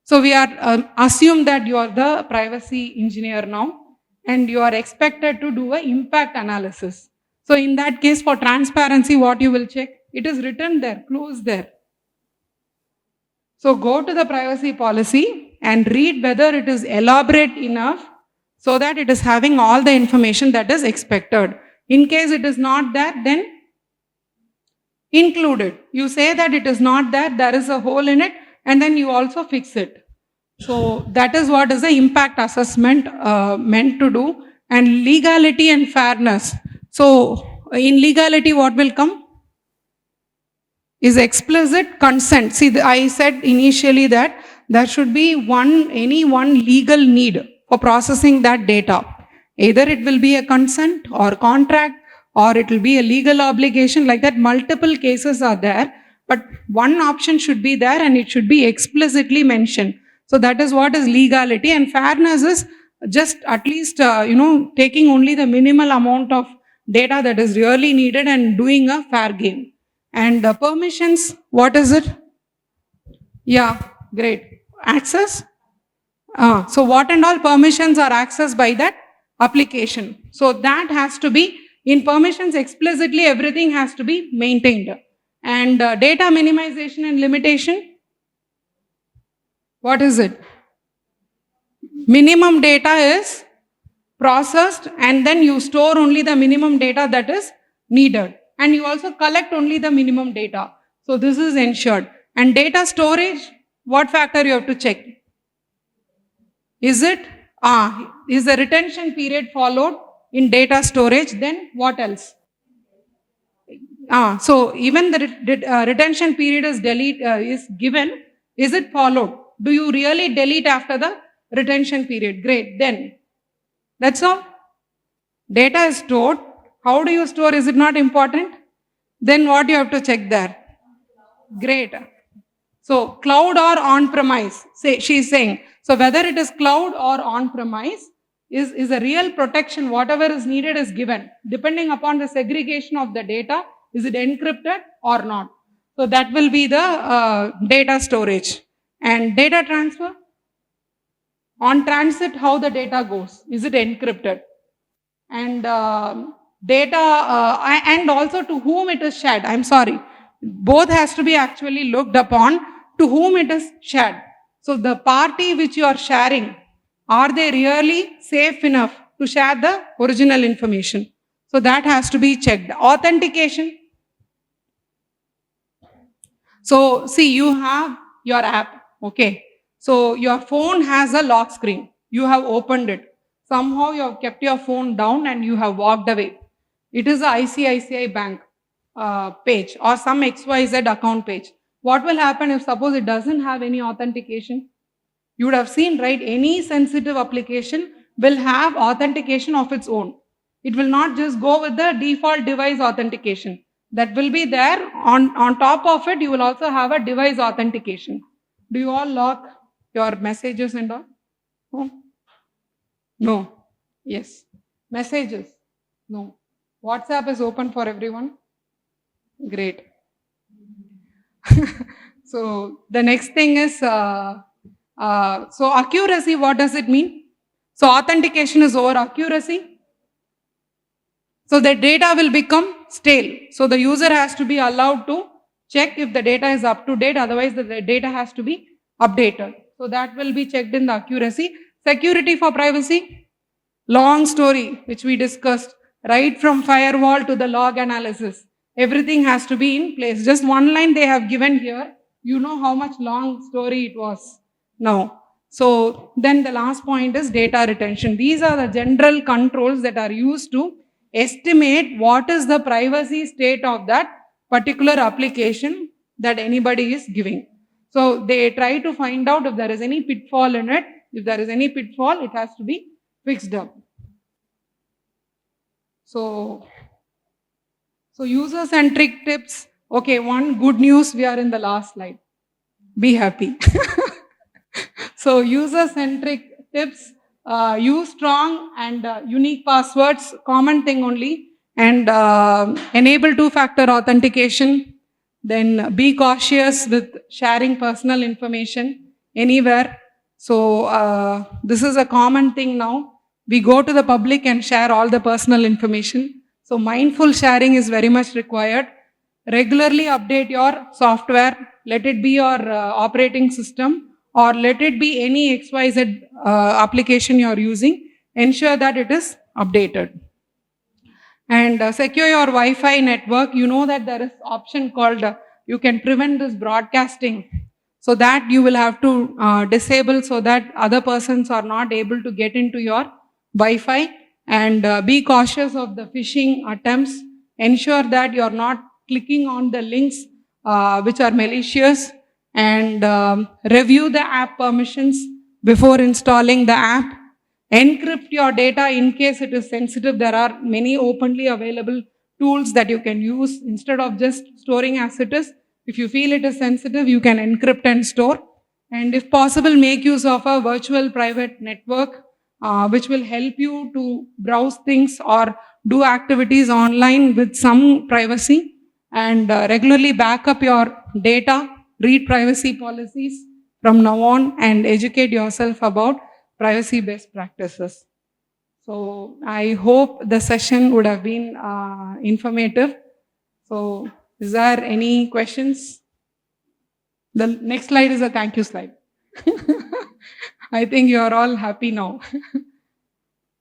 So we are assume that you are the privacy engineer now and you are expected to do a impact analysis. So in that case, for transparency, what you will check? It is written there, close there. So go to the privacy policy and read whether it is elaborate enough so that it is having all the information that is expected. In case it is not there, then include it. You say that it is not there, there is a hole in it, and then you also fix it. So that is what is the impact assessment meant to do. And legality and fairness. So in legality, what will come? Is explicit consent. See, I said initially that there should be any one legal need for processing that data. Either it will be a consent or contract, or it will be a legal obligation. Like that, multiple cases are there, but one option should be there and it should be explicitly mentioned. So that is what is legality. And fairness is just at least taking only the minimal amount of data that is really needed and doing a fair game. And permissions, what is it? Yeah, great. Access? So what and all permissions are accessed by that application. So that has to be, in permissions explicitly, everything has to be maintained. And data minimization and limitation, what is it? Minimum data is processed and then you store only the minimum data that is needed. And you also collect only the minimum data. So this is ensured. And data storage, what factor you have to check? Is it, is the retention period followed in data storage? Then what else? So even the retention period is given, is it followed? Do you really delete after the retention period? Great, then. That's all. Data is stored. How do you store? Is it not important? Then what you have to check there? Great. So cloud or on-premise, she's saying. So whether it is cloud or on-premise is a real protection. Whatever is needed is given. Depending upon the segregation of the data, is it encrypted or not? So that will be the data storage. And data transfer? On transit, how the data goes? Is it encrypted? And data, and also to whom it is shared. I'm sorry. Both has to be actually looked upon to whom it is shared. So the party which you are sharing, are they really safe enough to share the original information? So that has to be checked. Authentication. So see, you have your app, okay. So your phone has a lock screen. You have opened it. Somehow you have kept your phone down and you have walked away. It is a ICICI Bank page or some XYZ account page. What will happen if suppose it doesn't have any authentication? You would have seen, right? Any sensitive application will have authentication of its own. It will not just go with the default device authentication. That will be there. On top of it, you will also have a device authentication. Do you all lock your messages and all? No? No. Yes. Messages? No. WhatsApp is open for everyone? Great. So the next thing is, so accuracy, what does it mean? So authentication is over accuracy. So the data will become stale. So the user has to be allowed to check if the data is up to date, otherwise the data has to be updated. So that will be checked in the accuracy. Security for privacy, long story which we discussed, right from firewall to the log analysis. Everything has to be in place. Just one line they have given here. You know how much long story it was now. So then the last point is data retention. These are the general controls that are used to estimate what is the privacy state of that particular application that anybody is giving. So they try to find out if there is any pitfall in it. If there is any pitfall, it has to be fixed up. So user-centric tips. Okay, one good news, we are in the last slide. Be happy. So user-centric tips use strong and unique passwords, common thing only, and enable two-factor authentication. Then be cautious with sharing personal information anywhere. So this is a common thing now. We go to the public and share all the personal information. So mindful sharing is very much required. Regularly update your software. Let it be your operating system, or let it be any XYZ application you are using. Ensure that it is updated. And secure your Wi-Fi network. You know that there is option called you can prevent this broadcasting. So that you will have to disable so that other persons are not able to get into your Wi-Fi. And be cautious of the phishing attempts. Ensure that you are not clicking on the links which are malicious. And review the app permissions before installing the app. Encrypt your data in case it is sensitive. There are many openly available tools that you can use instead of just storing as it is. If you feel it is sensitive, you can encrypt and store. And if possible, make use of a virtual private network, which will help you to browse things or do activities online with some privacy. And regularly back up your data, read privacy policies from now on, and educate yourself about privacy best practices. So I hope the session would have been informative. So is there any questions? The next slide is a thank you slide. I think you are all happy now.